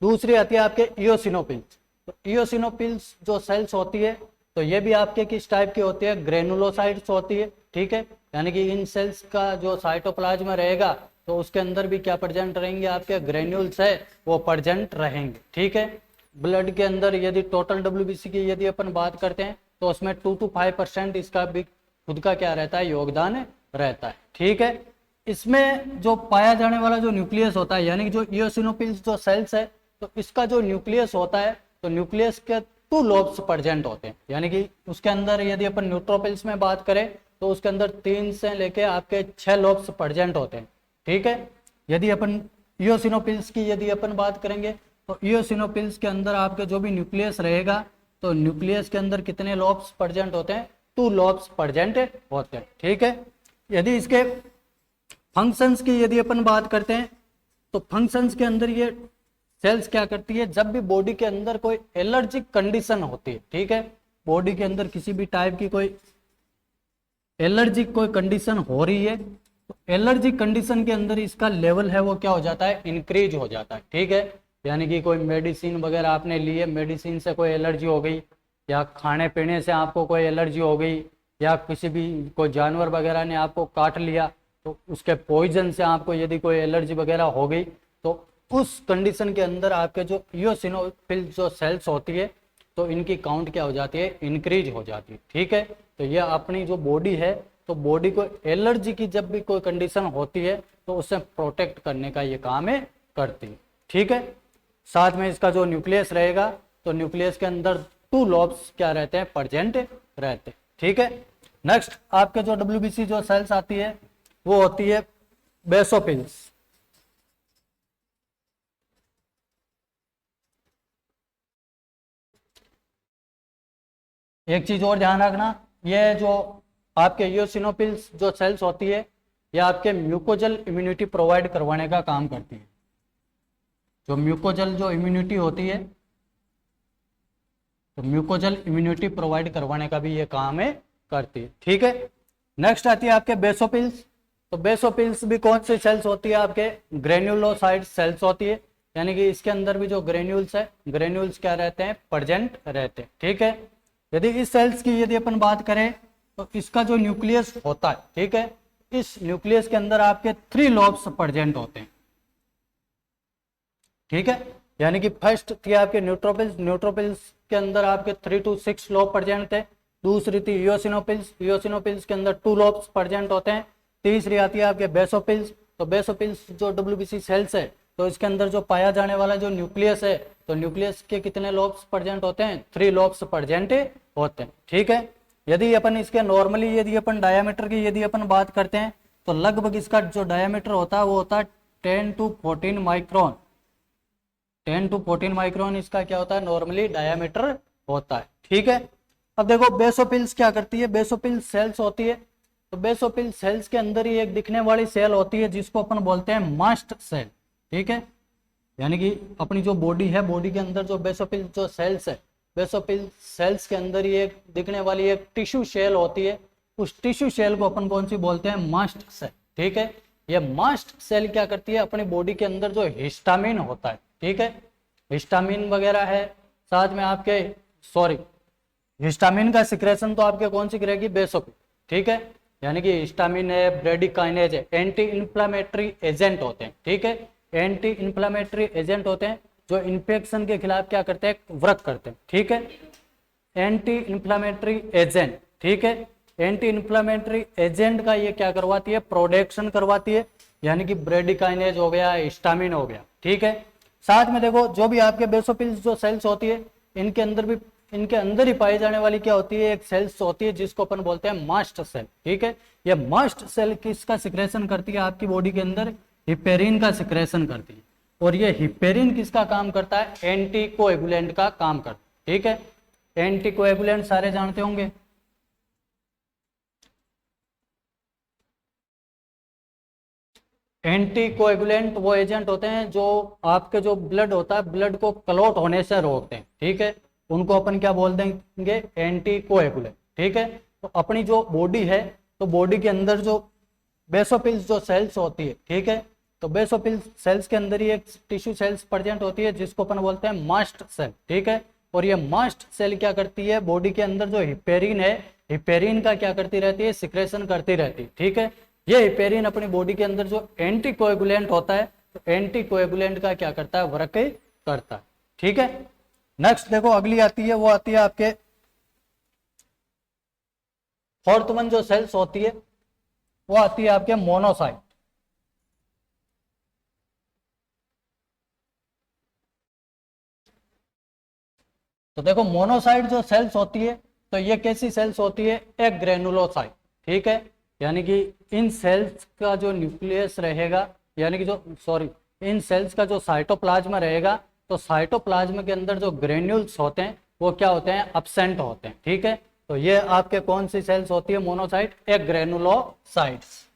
दूसरी आती है आपके इओसिनोफिल्स। तो इओसिनोफिल्स जो सेल्स होती है, तो ये भी आपके किस टाइप की होती है? ग्रेनुलोसाइट्स होती है। ठीक है, यानी कि इन सेल्स का जो साइटोप्लाज्म रहेगा तो उसके अंदर भी क्या प्रेजेंट रहेंगे? आपके ग्रेन्यूल्स है वो प्रेजेंट रहेंगे। ठीक है, ब्लड के अंदर यदि टोटल डब्ल्यूबीसी की यदि अपन बात करते हैं तो उसमें 2 to 5% इसका भी खुद का क्या रहता है? योगदान रहता है। ठीक है, इसमें जो पाया जाने वाला जो न्यूक्लियस होता है, यानी कि जो इओसिनोफिल्स जो सेल्स है, तो इसका जो न्यूक्लियस होता है, तो न्यूक्लियस के 2 लोब्स प्रेजेंट होते हैं। यानी कि उसके अंदर यदि अपन न्यूट्रोफिल्स में बात करें तो उसके अंदर 3 से लेके आपके 6 लोब्स प्रेजेंट होते हैं। ठीक है, यदि अपन इओसिनोफिल्स की यदि अपन बात करेंगे तो इओसिनोफिल्स के अंदर आपके जो भी न्यूक्लियस रहेगा, तो न्यूक्लियस के अंदर कितने लोब्स प्रेजेंट होते हैं? 2 लोब्स प्रेजेंट होते हैं। ठीक है, यदि इसके फंक्शंस की यदि अपन बात करते हैं तो फंक्शंस के अंदर ये सेल्स क्या करती है? जब भी बॉडी के अंदर कोई एलर्जिक कंडीशन होती है, ठीक है, बॉडी के अंदर किसी भी टाइप की कोई एलर्जिक कोई कंडीशन हो रही है, तो एलर्जिक कंडीशन के अंदर इसका लेवल है वो क्या हो जाता है? इंक्रीज हो जाता है। ठीक है, यानी कि कोई मेडिसिन वगैरह आपने ली है, मेडिसिन से कोई एलर्जी हो गई, या खाने पीने से आपको कोई एलर्जी हो गई, या किसी भी कोई जानवर वगैरह ने आपको काट लिया तो उसके पॉइजन से आपको यदि कोई एलर्जी वगैरह हो गई, तो उस कंडीशन के अंदर आपके जो इओसिनोफिल जो सेल्स होती है, तो इनकी काउंट क्या हो जाती है? इंक्रीज हो जाती है। ठीक है, तो ये अपनी जो बॉडी है, तो बॉडी को एलर्जी की जब भी कोई कंडीशन होती है तो उससे प्रोटेक्ट करने का ये काम है करती है। ठीक है, साथ में इसका जो न्यूक्लियस रहेगा, तो न्यूक्लियस के अंदर 2 लोब्स क्या रहते हैं? प्रेजेंट रहते हैं। ठीक है, नेक्स्ट आपके जो डब्ल्यूबीसी जो सेल्स आती है वो होती है बेसोफिल्स। एक चीज और ध्यान रखना, ये जो आपके इओसिनोफिल्स जो सेल्स होती है, ये आपके म्यूकोजल इम्यूनिटी प्रोवाइड करवाने का काम करती है। जो म्यूकोजल जो इम्यूनिटी होती है, तो म्यूकोजल इम्यूनिटी प्रोवाइड करवाने का भी ये काम है करती है। ठीक है, नेक्स्ट आती है आपके बेसोफिल्स। तो बेसोफिल्स भी कौन सी सेल्स होती है? आपके ग्रेन्युलोसाइड सेल्स होती है, यानी कि इसके अंदर भी जो ग्रेन्यूल्स है, ग्रेन्यूल्स क्या रहते हैं? प्रेजेंट रहते हैं। ठीक है, यदि इस सेल्स की यदि अपन बात करें तो इसका जो न्यूक्लियस होता है, ठीक है, इस न्यूक्लियस के अंदर आपके 3 लोब्स प्रेजेंट होते हैं। ठीक है, यानी कि फर्स्ट थी आपके न्यूट्रोफिल्स, न्यूट्रोफिल्स के अंदर आपके 3 to 6 लोब प्रेजेंट थे। दूसरी थी इओसिनोफिल्स, इओसिनोफिल्स के अंदर 2 लोब्स प्रेजेंट होते हैं। तीसरी आती है आपके बेसोफिल्स, तो बेसोफिल्स जो डब्ल्यूबीसी सेल्स है, तो इसके अंदर जो पाया जाने वाला जो न्यूक्लियस है, तो न्यूक्लियस के कितने लोब्स प्रेजेंट होते हैं? 3 लोब्स प्रेजेंट होते हैं। ठीक है, यदि अपन इसके नॉर्मली यदि अपन डायमीटर की यदि अपन बात करते हैं, तो लगभग इसका जो डायमीटर होता है वो होता है 10 to 14 माइक्रोन। 10 to 14 माइक्रोन इसका क्या होता है? नॉर्मली डायमीटर होता है। ठीक है, अब देखो बेसोफिल्स क्या करती है, बेसोफिल सेल्स होती है, तो बेसोफिल सेल्स के अंदर ही एक दिखने वाली सेल होती है जिसको अपन बोलते हैं मास्ट सेल। ठीक है, यानी कि अपनी जो बॉडी है, बॉडी के अंदर जो बेसोफिल जो सेल्स है, बेसोफिल सेल्स के अंदर ही एक दिखने वाली एक टिश्यू सेल होती है, उस टिश्यू सेल को अपन कौन सी बोलते हैं? Mast cell. ठीक है, ये मास्ट सेल क्या करती है? अपनी बॉडी के अंदर जो हिस्टामिन होता है, ठीक है, हिस्टामिन वगैरह है, साथ में आपके हिस्टामिन का सिक्रेशन तो आपके कौन सी करेगी? बेसोफिल। ठीक है, यानी कि हिस्टामिन है, ब्रेडिकाइनेज है, एंटी इन्फ्लामेटरी एजेंट होते हैं। ठीक है, एंटी इन्फ्लामेटरी एजेंट होते हैं जो इन्फेक्शन के खिलाफ क्या करते हैं? वर्क करते हैं। ठीक है, एंटी इन्फ्लामेटरी एजेंट। ठीक है, एंटी इन्फ्लामेटरी एजेंट का ये क्या करवाती है? प्रोडक्शन करवाती है, यानी कि ब्रेडिकाइनेज हो गया, हिस्टामिन हो गया। ठीक है, साथ में देखो जो भी आपके बेसोफिल्स जो सेल्स होती है, इनके अंदर ही पाई जाने वाली क्या होती है? एक सेल्स होती है जिसको अपन बोलते हैं मास्ट सेल। ठीक है, ये मास्ट सेल किसका सिक्रेशन करती है? आपकी बॉडी के अंदर हिपेरिन का सिक्रेशन करती है, और ये हिपेरिन किसका काम करता है? एंटी कोएगुलेंट का काम करता है। ठीक है, एंटी कोएगुलेंट सारे जानते होंगे। एंटी कोएगुलेंट वो एजेंट होते हैं जो आपके जो ब्लड होता है, ब्लड को क्लॉट होने से रोकते हैं। ठीक है, उनको अपन क्या बोल देंगे? Anti coagulant. ठीक है, तो अपनी जो बॉडी है, तो बॉडी के अंदर जो बेसोफिल्स जो सेल्स होती है, ठीक है, तो बेसोफिल सेल्स के अंदर ही एक टिश्यू सेल्स प्रेजेंट होती है जिसको अपन बोलते हैं मास्ट सेल। ठीक है, और ये मास्ट सेल क्या करती है? बॉडी के अंदर जो हिपेरिन है, हिपेरिन का क्या करती रहती है? सिक्रेशन करती रहती है। ठीक है, ये हिपेरिन अपनी बॉडी के अंदर जो एंटी कोएगुलेंट होता है, तो एंटी कोएगुलेंट का क्या करता है? वर्क करता है। ठीक है, नेक्स्ट देखो अगली आती है, वो आती है आपके फोर्थ वन जो सेल्स होती है, वो आती है आपके मोनोसाइट। तो देखो मोनोसाइट जो सेल्स होती है, तो ये कैसी सेल्स होती है? एक ग्रेनुलोसाइट। ठीक है, यानी कि इन सेल्स का जो न्यूक्लियस रहेगा, यानी कि इन सेल्स का जो साइटोप्लाज्म रहेगा, तो साइटोप्लाज्म के अंदर जो ग्रेन्यूल्स होते हैं वो क्या होते हैं? एब्सेंट होते हैं। ठीक है, तो ये आपके कौन सी सेल्स होती है? मोनोसाइट, एक ग्रेनुलोसाइट्स।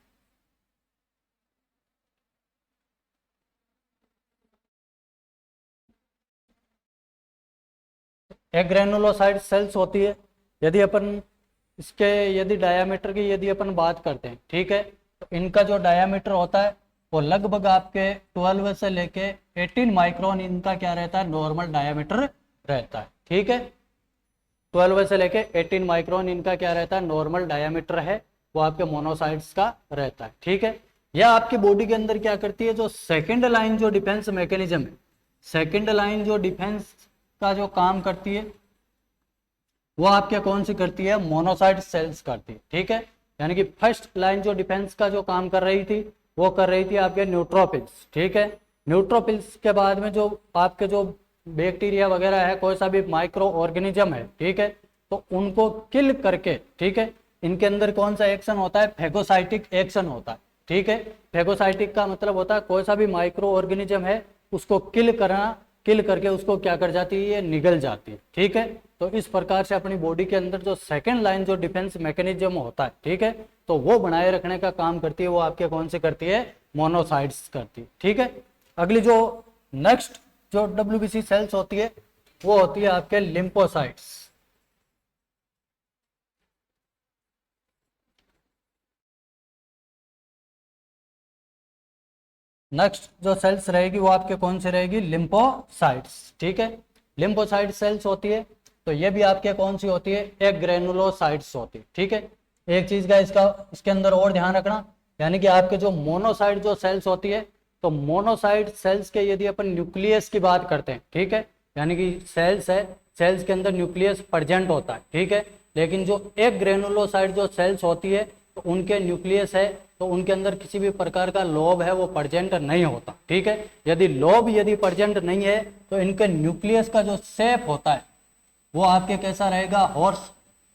एक ग्रेनुलोसाइट सेल्स होती है। यदि अपन इसके यदि डायामीटर की यदि अपन बात करते हैं, ठीक है, तो इनका जो डायामीटर होता है वो लगभग आपके 12 से लेके 18 माइक्रोन इनका क्या रहता है? नॉर्मल डायामीटर रहता है। ठीक है, 12 से लेके 18 माइक्रोन इनका क्या रहता है? नॉर्मल डायामीटर है, वो आपके मोनोसाइट्स का रहता है। ठीक है, यह आपकी बॉडी के अंदर क्या करती है? जो सेकेंड लाइन जो डिफेंस मैकेनिज्म है, सेकेंड लाइन जो डिफेंस का जो काम करती है, वो आपके कौन सी करती है? मोनोसाइट सेल्स करती है। ठीक है, यानी कि फर्स्ट लाइन जो डिफेंस का जो काम कर रही थी, वो कर रही थी आपके न्यूट्रोफिल्स। ठीक है, न्यूट्रोफिल्स के बाद में जो आपके जो बैक्टीरिया वगैरह है, कोई सा भी माइक्रो ऑर्गेनिज्म है, ठीक है, तो उनको किल करके, ठीक है, इनके अंदर कौन सा एक्शन होता है? फेगोसाइटिक एक्शन होता है। ठीक है, फेगोसाइटिक का मतलब होता है कोई सा भी माइक्रो ऑर्गेनिज्म है उसको किल करना, किल करके उसको क्या कर जाती है? ये निगल जाती है। ठीक है, तो इस प्रकार से अपनी बॉडी के अंदर जो सेकंड लाइन जो डिफेंस मैकेनिज्म होता है, ठीक है, तो वो बनाए रखने का काम करती है, वो आपके कौन से करती है? मोनोसाइट्स करती है। ठीक है, अगली जो नेक्स्ट जो डब्ल्यूबीसी सेल्स होती है, वो होती है आपके लिम्फोसाइट्स। नेक्स्ट जो सेल्स रहेगी वो आपके कौन से रहेगी? लिम्फोसाइट्स। ठीक है, लिम्फोसाइट सेल्स होती है, तो ये भी आपके कौन सी होती है? एक ग्रेनुलोसाइट्स होती है। ठीक है, एक चीज का इसके अंदर और ध्यान रखना, यानी कि आपके जो मोनोसाइट जो सेल्स होती है, तो मोनोसाइट सेल्स के यदि अपन न्यूक्लियस की बात करते हैं, ठीक है, यानी कि सेल्स है, सेल्स के अंदर न्यूक्लियस प्रेजेंट होता है। ठीक है, लेकिन जो एक ग्रेनुलोसाइट जो सेल्स होती है, तो उनके न्यूक्लियस है, तो उनके अंदर किसी भी प्रकार का लोब है वो प्रेजेंट नहीं होता। ठीक है, यदि लोब यदि प्रेजेंट नहीं है तो इनके न्यूक्लियस का जो शेप होता है वो आपके कैसा रहेगा, हॉर्स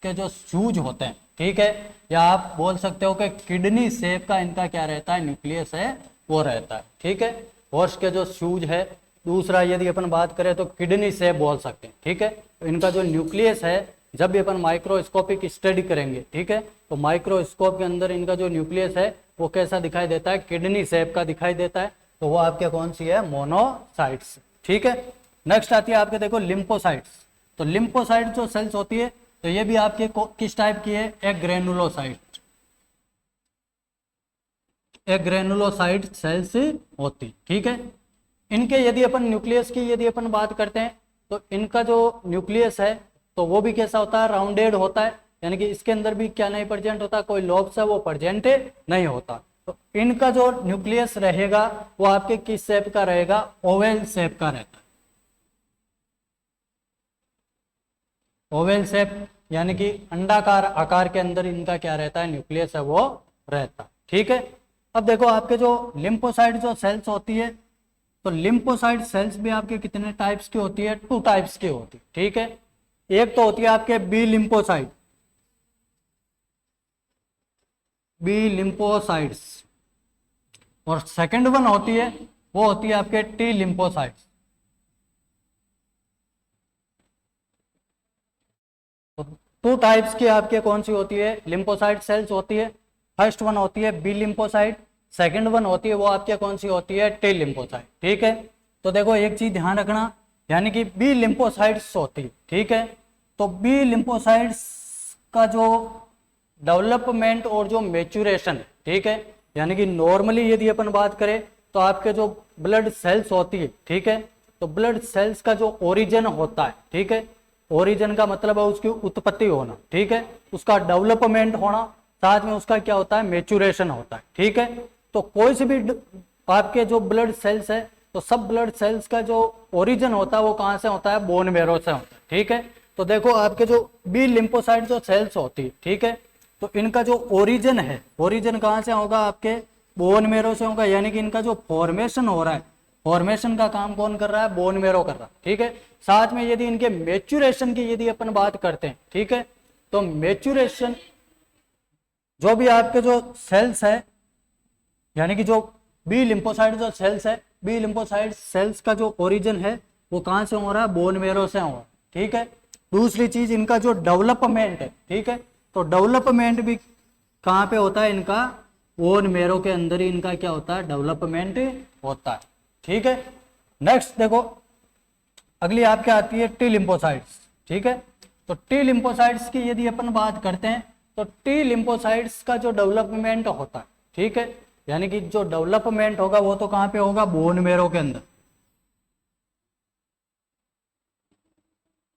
के जो शूज होते हैं। ठीक है, या आप बोल सकते हो कि किडनी शेप का इनका क्या रहता है, न्यूक्लियस है वो रहता है। ठीक है, हॉर्स के जो शूज है। दूसरा यदि अपन बात करें तो किडनी शेप बोल सकते हैं। ठीक है, तो इनका जो न्यूक्लियस है जब भी अपन माइक्रोस्कोपिक स्टडी करेंगे, ठीक है, तो माइक्रोस्कोप के अंदर इनका जो न्यूक्लियस है वो कैसा दिखाई देता है, किडनी शेप का दिखाई देता है। तो वो आपके कौन सी है, मोनोसाइट्स। ठीक है, नेक्स्ट आती है आपके देखो लिम्फोसाइट्स। तो लिम्फोसाइट जो सेल्स होती है तो ये भी आपके किस टाइप की है, एक ग्रेनुलोसाइट, एक ग्रेनुलोसाइट सेल्स होती। ठीक है, इनके यदि अपन न्यूक्लियस की यदि अपन बात करते हैं तो इनका जो न्यूक्लियस है तो वो भी कैसा होता है, राउंडेड होता है, यानी कि इसके अंदर भी क्या नहीं प्रेजेंट होता, कोई लोब्स है वो प्रेजेंट नहीं होता। तो इनका जो न्यूक्लियस रहेगा वो आपके किस शेप का रहेगा, ओवल शेप का रहता है। ओवल शेप यानी कि अंडाकार आकार के अंदर इनका क्या रहता है, न्यूक्लियस है वो रहता है। ठीक है, अब देखो आपके जो लिम्फोसाइट जो सेल्स होती है तो लिम्फोसाइट सेल्स भी आपके कितने टाइप्स की होती है, 2 टाइप्स की होती है। ठीक है, एक तो होती है आपके बी लिम्फोसाइट, बी लिम्फोसाइट्स, और सेकंड वन होती है वो होती है आपके टी लिम्फोसाइट्स। तो 2 टाइप्स की आपके कौन सी होती है, लिम्फोसाइट सेल्स होती है। फर्स्ट वन होती है बी लिम्फोसाइट, सेकंड वन होती है वो आपके कौन सी होती है, टी लिम्फोसाइट। ठीक है, तो देखो एक चीज ध्यान रखना, यानी कि बी लिम्फोसाइट्स होती है। ठीक है, तो बी लिम्फोसाइट्स का जो डेवलपमेंट और जो मेचुरेशन, ठीक है, यानी कि नॉर्मली यदि अपन बात करें तो आपके जो ब्लड सेल्स होती है, ठीक है, तो ब्लड सेल्स का जो ओरिजिन होता है, ठीक है, ओरिजिन का मतलब है उसकी उत्पत्ति होना, ठीक है, उसका डेवलपमेंट होना, साथ में उसका क्या होता है, मेचुरेशन होता है। ठीक है, तो कोई से भी आपके जो ब्लड सेल्स है तो सब ब्लड सेल्स का जो ओरिजिन होता है वो कहाँ से होता है, बोन मेरो से होता है। ठीक है, तो देखो आपके जो बी लिम्फोसाइट जो सेल्स होती है, ठीक है, तो इनका जो ओरिजिन है, ओरिजिन कहाँ से होगा, आपके बोन मेरो से होगा, यानी कि इनका जो फॉर्मेशन हो रहा है, फॉर्मेशन का काम कौन कर रहा है, बोन मेरो कर रहा है। ठीक है, साथ में यदि इनके मेचुरेशन की यदि अपन बात करते हैं, ठीक है, तो मेचुरेशन जो भी आपके जो सेल्स है, यानी कि जो बी लिम्फोसाइट जो सेल्स है, बी लिम्फोसाइट सेल्स का जो ओरिजिन है वो कहां से हो रहा है, बोन मेरो से हो रहा है। ठीक है, दूसरी चीज इनका जो डेवलपमेंट है, ठीक है, तो डेवलपमेंट भी कहां पे होता है, इनका बोन मेरो के अंदर ही इनका क्या होता है, डेवलपमेंट होता है। ठीक है, नेक्स्ट देखो अगली आपके आती है टी लिम्फोसाइट्स। ठीक है, तो टी लिम्फोसाइट्स की यदि अपन बात करते हैं तो टी लिम्फोसाइट्स का जो डेवलपमेंट होता है, ठीक है, यानी कि जो डेवलपमेंट होगा वो तो कहां पे होगा, बोन मेरो के अंदर,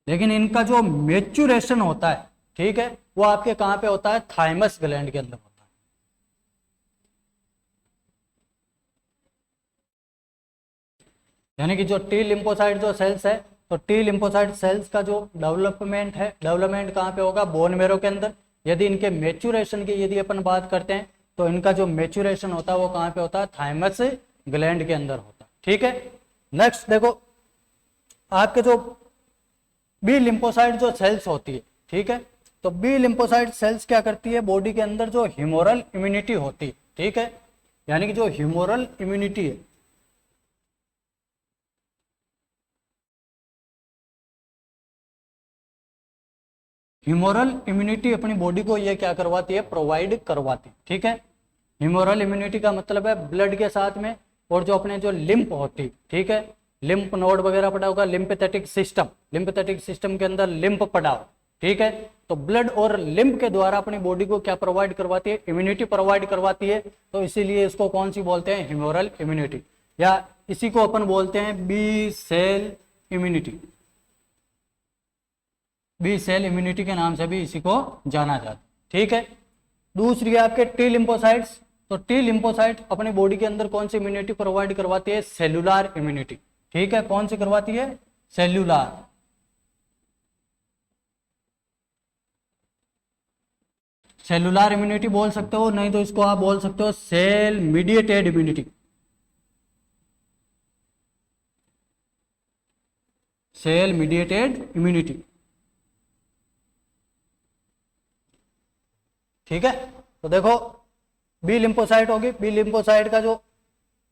लेकिन इनका जो मेचुरेशन होता है, ठीक है, वो आपके कहां पे होता है, थाइमस ग्लैंड के अंदर होता है। यानी कि जो टी लिम्फोसाइट जो सेल्स है तो टी लिम्फोसाइट सेल्स का जो डेवलपमेंट है, डेवलपमेंट कहां पे होगा, बोन मेरो के अंदर। यदि इनके मेचुरेशन की यदि अपन बात करते हैं तो इनका जो मेचुरेशन होता है वो कहां पे होता है, थाइमस ग्लैंड के अंदर होता है। ठीक है, नेक्स्ट देखो आपके जो बी लिम्फोसाइट जो सेल्स होती है, ठीक है, तो बी लिम्फोसाइट सेल्स क्या करती है, बॉडी के अंदर जो ह्यूमोरल इम्यूनिटी होती है, ठीक है, यानी कि जो ह्यूमोरल इम्यूनिटी है, ह्यूमोरल इम्यूनिटी अपनी बॉडी को ये क्या करवाती है, प्रोवाइड करवाती है। ठीक है, ह्यूमोरल इम्यूनिटी का मतलब है ब्लड के साथ में और जो अपने जो लिम्फ होती, ठीक है, लिम्फ नोड वगैरह पड़ा होगा, लिम्फेथेटिक सिस्टम, लिम्फेथेटिक सिस्टम के अंदर लिम्फ पड़ा हो, ठीक है, तो ब्लड और लिम्फ के द्वारा अपनी बॉडी को क्या प्रोवाइड करवाती है, इम्यूनिटी प्रोवाइड करवाती है। तो इसीलिए इसको कौन सी बोलते हैं, ह्यूमोरल इम्यूनिटी, या इसी को अपन बोलते हैं B cell immunity, B cell immunity के नाम से भी इसी को जाना जाता है। ठीक है, दूसरी है आपके टी लिम्फोसाइट्स। तो टी लिम्फोसाइट अपनी बॉडी के अंदर कौन सी इम्यूनिटी प्रोवाइड करवाती है, सेलुलर इम्यूनिटी। ठीक है, कौन सी करवाती है, सेल्यूलर। सेलुलर इम्यूनिटी बोल सकते हो, नहीं तो इसको आप बोल सकते हो cell mediated immunity. Cell mediated immunity, ठीक है। तो देखो बी लिम्फोसाइट होगी, बी लिम्फोसाइट का जो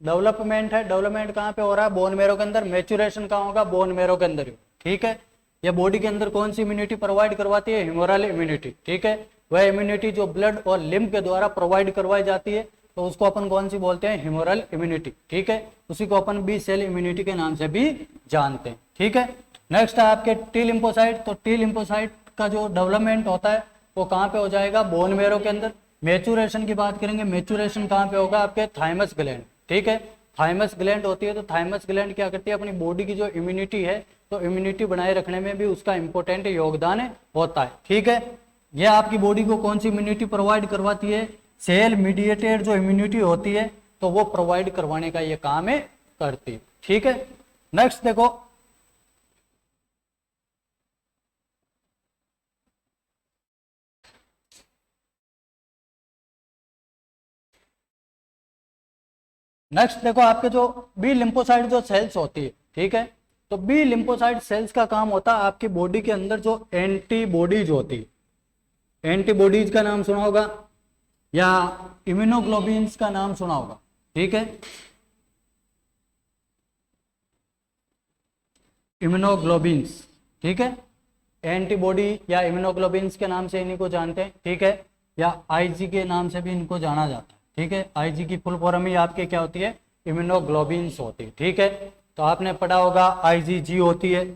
डेवलपमेंट है, डेवलपमेंट कहाँ पे हो रहा है, बोन मेरो के अंदर। मैच्योरेशन कहाँ होगा, बोन मेरो के अंदर, ठीक है। ये बॉडी के अंदर कौन सी इम्यूनिटी प्रोवाइड करवाती है, ह्यूमरल इम्यूनिटी, ठीक है। वह इम्यूनिटी जो ब्लड और लिम्फ के द्वारा प्रोवाइड करवाई जाती है, तो उसको अपन कौन सी बोलते हैं, ह्यूमरल इम्यूनिटी, ठीक है। उसी को अपन बी सेल इम्यूनिटी के नाम से भी जानते हैं, ठीक है। नेक्स्ट है आपके टी लिम्फोसाइट। तो टी लिम्फोसाइट का जो डेवलपमेंट होता है वो कहाँ पे हो जाएगा, बोन मेरो के अंदर। मैच्योरेशन की बात करेंगे, मैच्योरेशन कहाँ पे होगा, आपके थाइमस ग्लैंड, ठीक है। थाइमस ग्लैंड होती है, तो थाइमस ग्लैंड क्या करती है, अपनी बॉडी की जो इम्यूनिटी है, तो इम्यूनिटी बनाए रखने में भी उसका इंपॉर्टेंट योगदान होता है, ठीक है। यह आपकी बॉडी को कौन सी इम्यूनिटी प्रोवाइड करवाती है, सेल मीडिएटेड जो इम्यूनिटी होती है, तो वो प्रोवाइड करवाने का ये काम है, करती है, ठीक है। नेक्स्ट देखो, नेक्स्ट देखो आपके जो बी लिम्फोसाइट जो सेल्स होती है, ठीक है। तो बी लिम्फोसाइट सेल्स का काम होता है आपकी बॉडी के अंदर जो एंटीबॉडीज होती है, एंटीबॉडीज का नाम सुना होगा या इम्यूनोग्लोबिन्स का नाम सुना होगा, ठीक है। इम्यूनोग्लोबिन्स, ठीक है। एंटीबॉडी या इम्यूनोग्लोबिन्स के नाम से इन्हीं को जानते हैं, ठीक है, या आईजी के नाम से भी इनको जाना जाता है, ठीक है। आईजी की फुल फॉर्म ही आपके क्या होती है, इम्यूनोग्लोबिन्स होती है, ठीक है। तो आपने पढ़ा होगा आईजीजी होती है,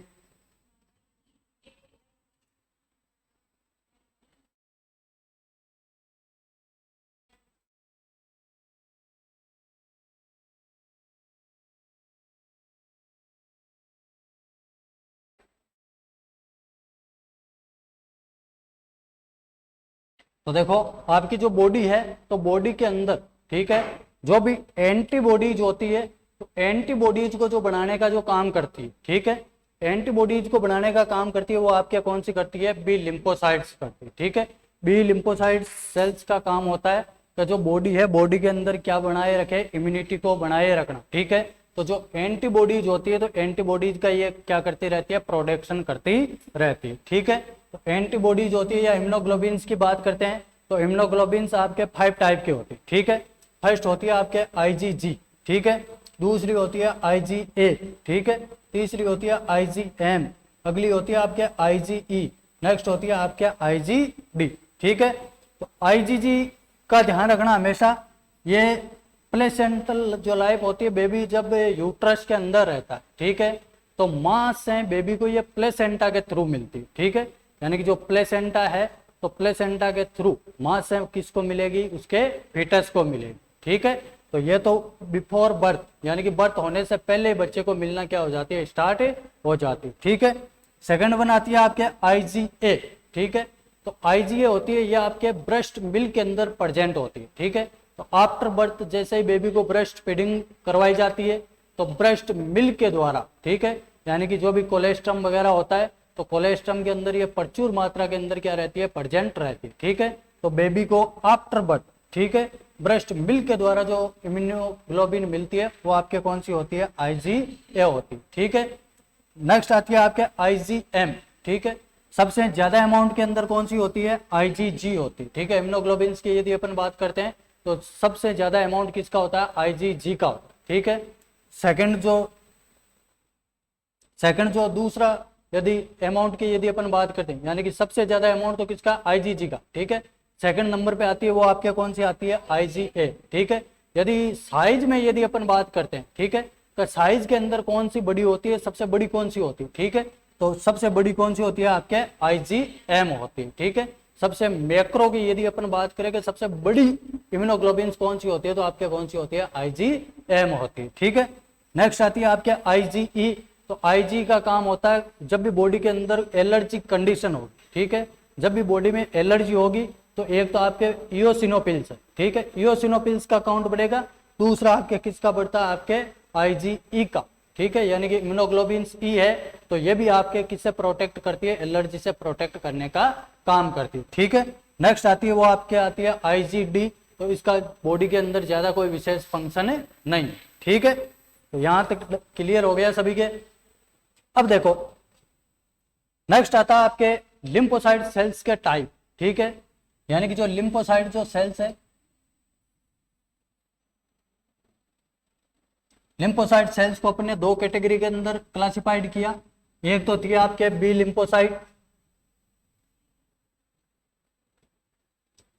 तो देखो आपकी जो बॉडी है, तो बॉडी के अंदर, ठीक है, जो भी एंटीबॉडीज होती है, तो एंटीबॉडीज को जो बनाने का जो काम करती है, ठीक है, एंटीबॉडीज को बनाने का काम करती है, वो आपके कौन सी करती है, बी लिम्फोसाइट्स करती है, ठीक है। बी लिम्फोसाइट्स सेल्स का काम होता है कि जो बॉडी है, बॉडी के अंदर क्या बनाए रखे, इम्यूनिटी को बनाए रखना, ठीक है। तो जो एंटीबॉडीज होती है, तो एंटीबॉडीज का ये क्या करती रहती है, प्रोडक्शन करती रहती है, ठीक है। तो एंटीबॉडीज होती है या इम्यूनोग्लोबिन्स की बात करते हैं, तो इम्यूनोग्लोबिन्स आपके 5 टाइप की होती है, ठीक है। फर्स्ट होती है आपके आईजीजी, ठीक है। दूसरी होती है आईजीए, ठीक है। तीसरी होती है आईजीएम, अगली होती है आपके आईजीई, नेक्स्ट होती है आपके आईजीडी, ठीक है। तो आईजीजी का ध्यान रखना हमेशा, ये प्लेसेंटल जो लाइफ होती है, बेबी जब यूट्रस के अंदर रहता है, ठीक है, तो मां से बेबी को ये प्लेसेंटा के थ्रू मिलती है, ठीक है। यानी कि जो प्लेसेंटा है, तो प्लेसेंटा के थ्रू मां से किसको मिलेगी, उसके फीटस को मिलेगी, ठीक है। तो ये तो बिफोर बर्थ, यानी कि बर्थ होने से पहले बच्चे को मिलना क्या हो जाती है, स्टार्ट हो जाती है, ठीक है। सेकंड वन आती है आपके आईजीए, ठीक है। तो आईजीए होती है, ये आपके ब्रेस्ट मिल्क के अंदर प्रेजेंट होती है, ठीक है। तो आफ्टर बर्थ जैसे ही बेबी को ब्रेस्ट फीडिंग करवाई जाती है, तो ब्रेस्ट मिल्क के द्वारा, ठीक है, यानी कि जो भी कोलेस्ट्रम वगैरह होता है, तो कोलेस्ट्रम के अंदर ये प्रचुर मात्रा के अंदर क्या रहती है, प्रेजेंट रहती है, ठीक है। तो बेबी को आफ्टर बर्थ, ठीक है, ब्रेस्ट मिल्क के द्वारा जो इम्यूनोग्लोबिन मिलती है, वो आपके कौन सी होती है, आईजीए होती है, ठीक है। नेक्स्ट आती है आपके आईजीएम, ठीक है। सबसे ज्यादा अमाउंट के अंदर कौन सी होती है, आईजीजी होती है, ठीक है। इम्यूनोग्लोबिन्स की यदि अपन बात करते हैं, तो सबसे ज्यादा अमाउंट किसका होता है, आईजीजी का होता है, ठीक है। सेकंड जो दूसरा यदि अमाउंट की यदि अपन बात करते हैं, यानी कि सबसे ज्यादा अमाउंट तो किसका, आईजीजी का, ठीक है। सेकंड नंबर पे आती है वो आपके कौन सी आती है, आईजीए, ठीक है। यदि साइज में यदि अपन बात करते हैं, ठीक है, तो साइज के अंदर कौन सी बड़ी होती है, सबसे बड़ी कौन सी होती है, ठीक है। तो सबसे बड़ी कौन सी होती है, आपके आईजीएम होती है, ठीक है। सबसे मैक्रो की यदि अपन बात करें कि सबसे बड़ी इम्यूनोग्लोबिन्स कौन सी होती है, तो आपके कौन सी होती है, आईजीएम होती है, ठीक है। नेक्स्ट आती है आपके आईजीई। तो आईजी का काम होता है जब भी बॉडी के अंदर एलर्जिक कंडीशन होगी, ठीक है, जब भी बॉडी में एलर्जी होगी, तो एक तो आपके इओसिनोफिल्स है, ठीक है, इओसिनोफिल्स का काउंट बढ़ेगा। दूसरा आपके किसका बढ़ता है, आपके आईजीई का, ठीक है, यानी कि इम्यूनोग्लोबिन्स ई है, तो ये भी आपके किससे प्रोटेक्ट करती है, एलर्जी से प्रोटेक्ट करने का काम करती है, ठीक है। नेक्स्ट आती है वो आपके आती है IgD। तो इसका बॉडी के अंदर ज्यादा कोई विशेष फंक्शन है नहीं, ठीक है। तो यहां तक क्लियर हो गया सभी के। अब देखो नेक्स्ट आता है आपके लिम्फोसाइट सेल्स के टाइप, ठीक है। यानी कि जो लिम्फोसाइट जो सेल्स है, लिम्फोसाइट सेल्स को अपने दो कैटेगरी के अंदर क्लासिफाइड किया। एक तो थी आपके बी लिम्फोसाइट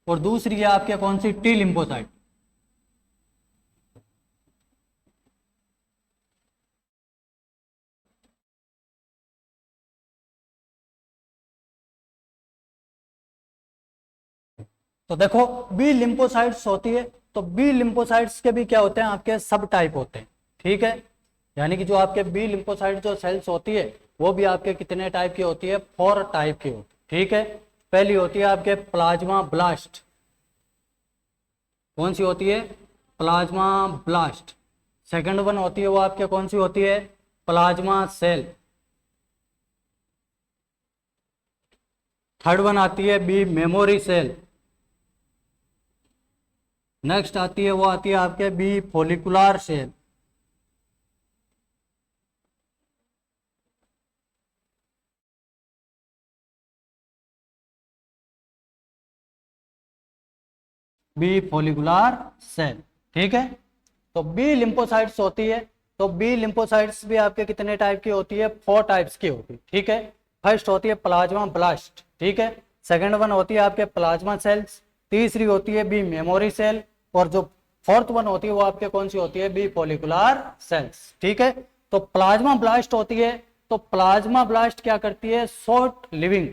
और दूसरी है आपके कौन सी, टी लिम्फोसाइट। तो देखो बी लिम्फोसाइट्स होती है, तो बी लिम्फोसाइट्स के भी क्या होते हैं, आपके सब टाइप होते हैं, ठीक है। यानी कि जो आपके बी लिम्फोसाइट जो सेल्स होती है वो भी आपके कितने टाइप की होती है, 4 टाइप की होती है, ठीक है। पहली होती है आपके प्लाज्मा ब्लास्ट। कौन सी होती है, प्लाज्मा ब्लास्ट। सेकंड वन होती है वो आपके कौन सी होती है, प्लाज्मा सेल। थर्ड वन आती है बी मेमोरी सेल। नेक्स्ट आती है वो आती है आपके B follicular cell. B follicular cell, ठीक है। तो बी लिम्फोसाइट्स होती है, तो बी लिम्फोसाइट्स भी आपके कितने टाइप की होती है, 4 टाइप्स की होती है, ठीक है। फर्स्ट होती है प्लाज्मा ब्लास्ट, ठीक है। सेकंड वन होती है आपके प्लाज्मा सेल्स। तीसरी होती है बी मेमोरी सेल। और जो फोर्थ वन होती है वो आपके कौन सी होती है, बी फॉलिकुलर सेल्स, ठीक है। तो प्लाज्मा ब्लास्ट होती है, तो प्लाज्मा ब्लास्ट क्या करती है, short living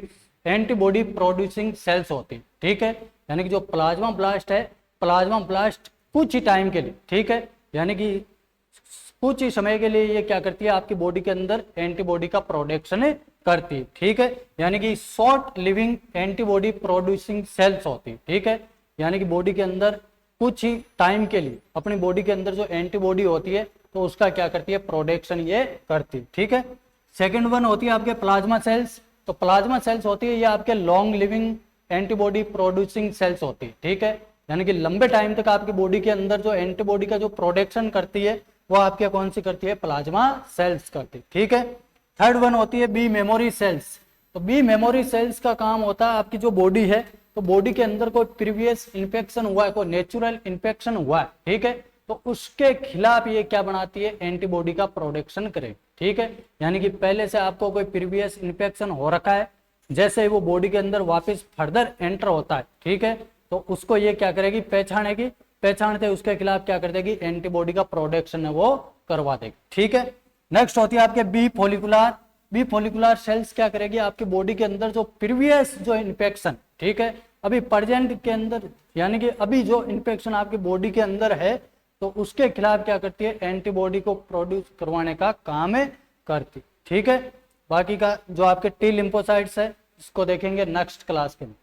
antibody producing sales होती है, ठीक है। यानी कि जो प्लाज्मा ब्लास्ट है, प्लाज्मा ब्लास्ट कुछ ही टाइम के लिए, ठीक है, यानी कि कुछ ही समय के लिए ये क्या करती है, आपकी बॉडी के अंदर एंटीबॉडी का प्रोडक्शन करती है, ठीक है। यानी कि short living antibody producing sales होती है, ठीक है। यानी कि बॉडी के अंदर कुछ ही टाइम के लिए अपनी बॉडी के अंदर जो एंटीबॉडी होती है तो उसका क्या करती है, प्रोडक्शन ये करती है, ठीक है। सेकेंड वन होती है आपके प्लाज्मा सेल्स। तो प्लाज्मा सेल्स होती है ये आपके long living antibody producing sales होती है, ठीक है। यानी कि लंबे टाइम तक आपकी बॉडी के अंदर जो एंटीबॉडी का जो प्रोडक्शन करती है वो आपके कौन सी करती है, प्लाज्मा सेल्स करती है, ठीक है। थर्ड वन होती है बी मेमोरी सेल्स। तो बी मेमोरी सेल्स का काम होता है आपकी जो बॉडी है, तो बॉडी के अंदर कोई प्रीवियस इन्फेक्शन हुआ है, कोई नेचुरल इन्फेक्शन हुआ है, ठीक है, तो उसके खिलाफ ये क्या बनाती है, एंटीबॉडी का प्रोडक्शन करे, ठीक है। यानी कि पहले से आपको कोई प्रीवियस इन्फेक्शन हो रखा है, जैसे ही वो बॉडी के अंदर वापस फर्दर एंटर होता है, ठीक है, तो उसको ये क्या करेगी, पहचानेगी, पहचानते उसके खिलाफ क्या कर देगी, एंटीबॉडी का प्रोडक्शन है वो करवा देगी, ठीक है। नेक्स्ट होती है आपके B follicular. B follicular cells क्या करेगी, आपकी बॉडी के अंदर जो प्रीवियस जो इन्फेक्शन, ठीक है, अभी प्रेजेंट के अंदर यानी कि अभी जो इन्फेक्शन आपकी बॉडी के अंदर है तो उसके खिलाफ क्या करती है, एंटीबॉडी को प्रोड्यूस करवाने का काम है करती, ठीक है। बाकी का जो आपके टी लिम्फोसाइट्स है इसको देखेंगे नेक्स्ट क्लास के में।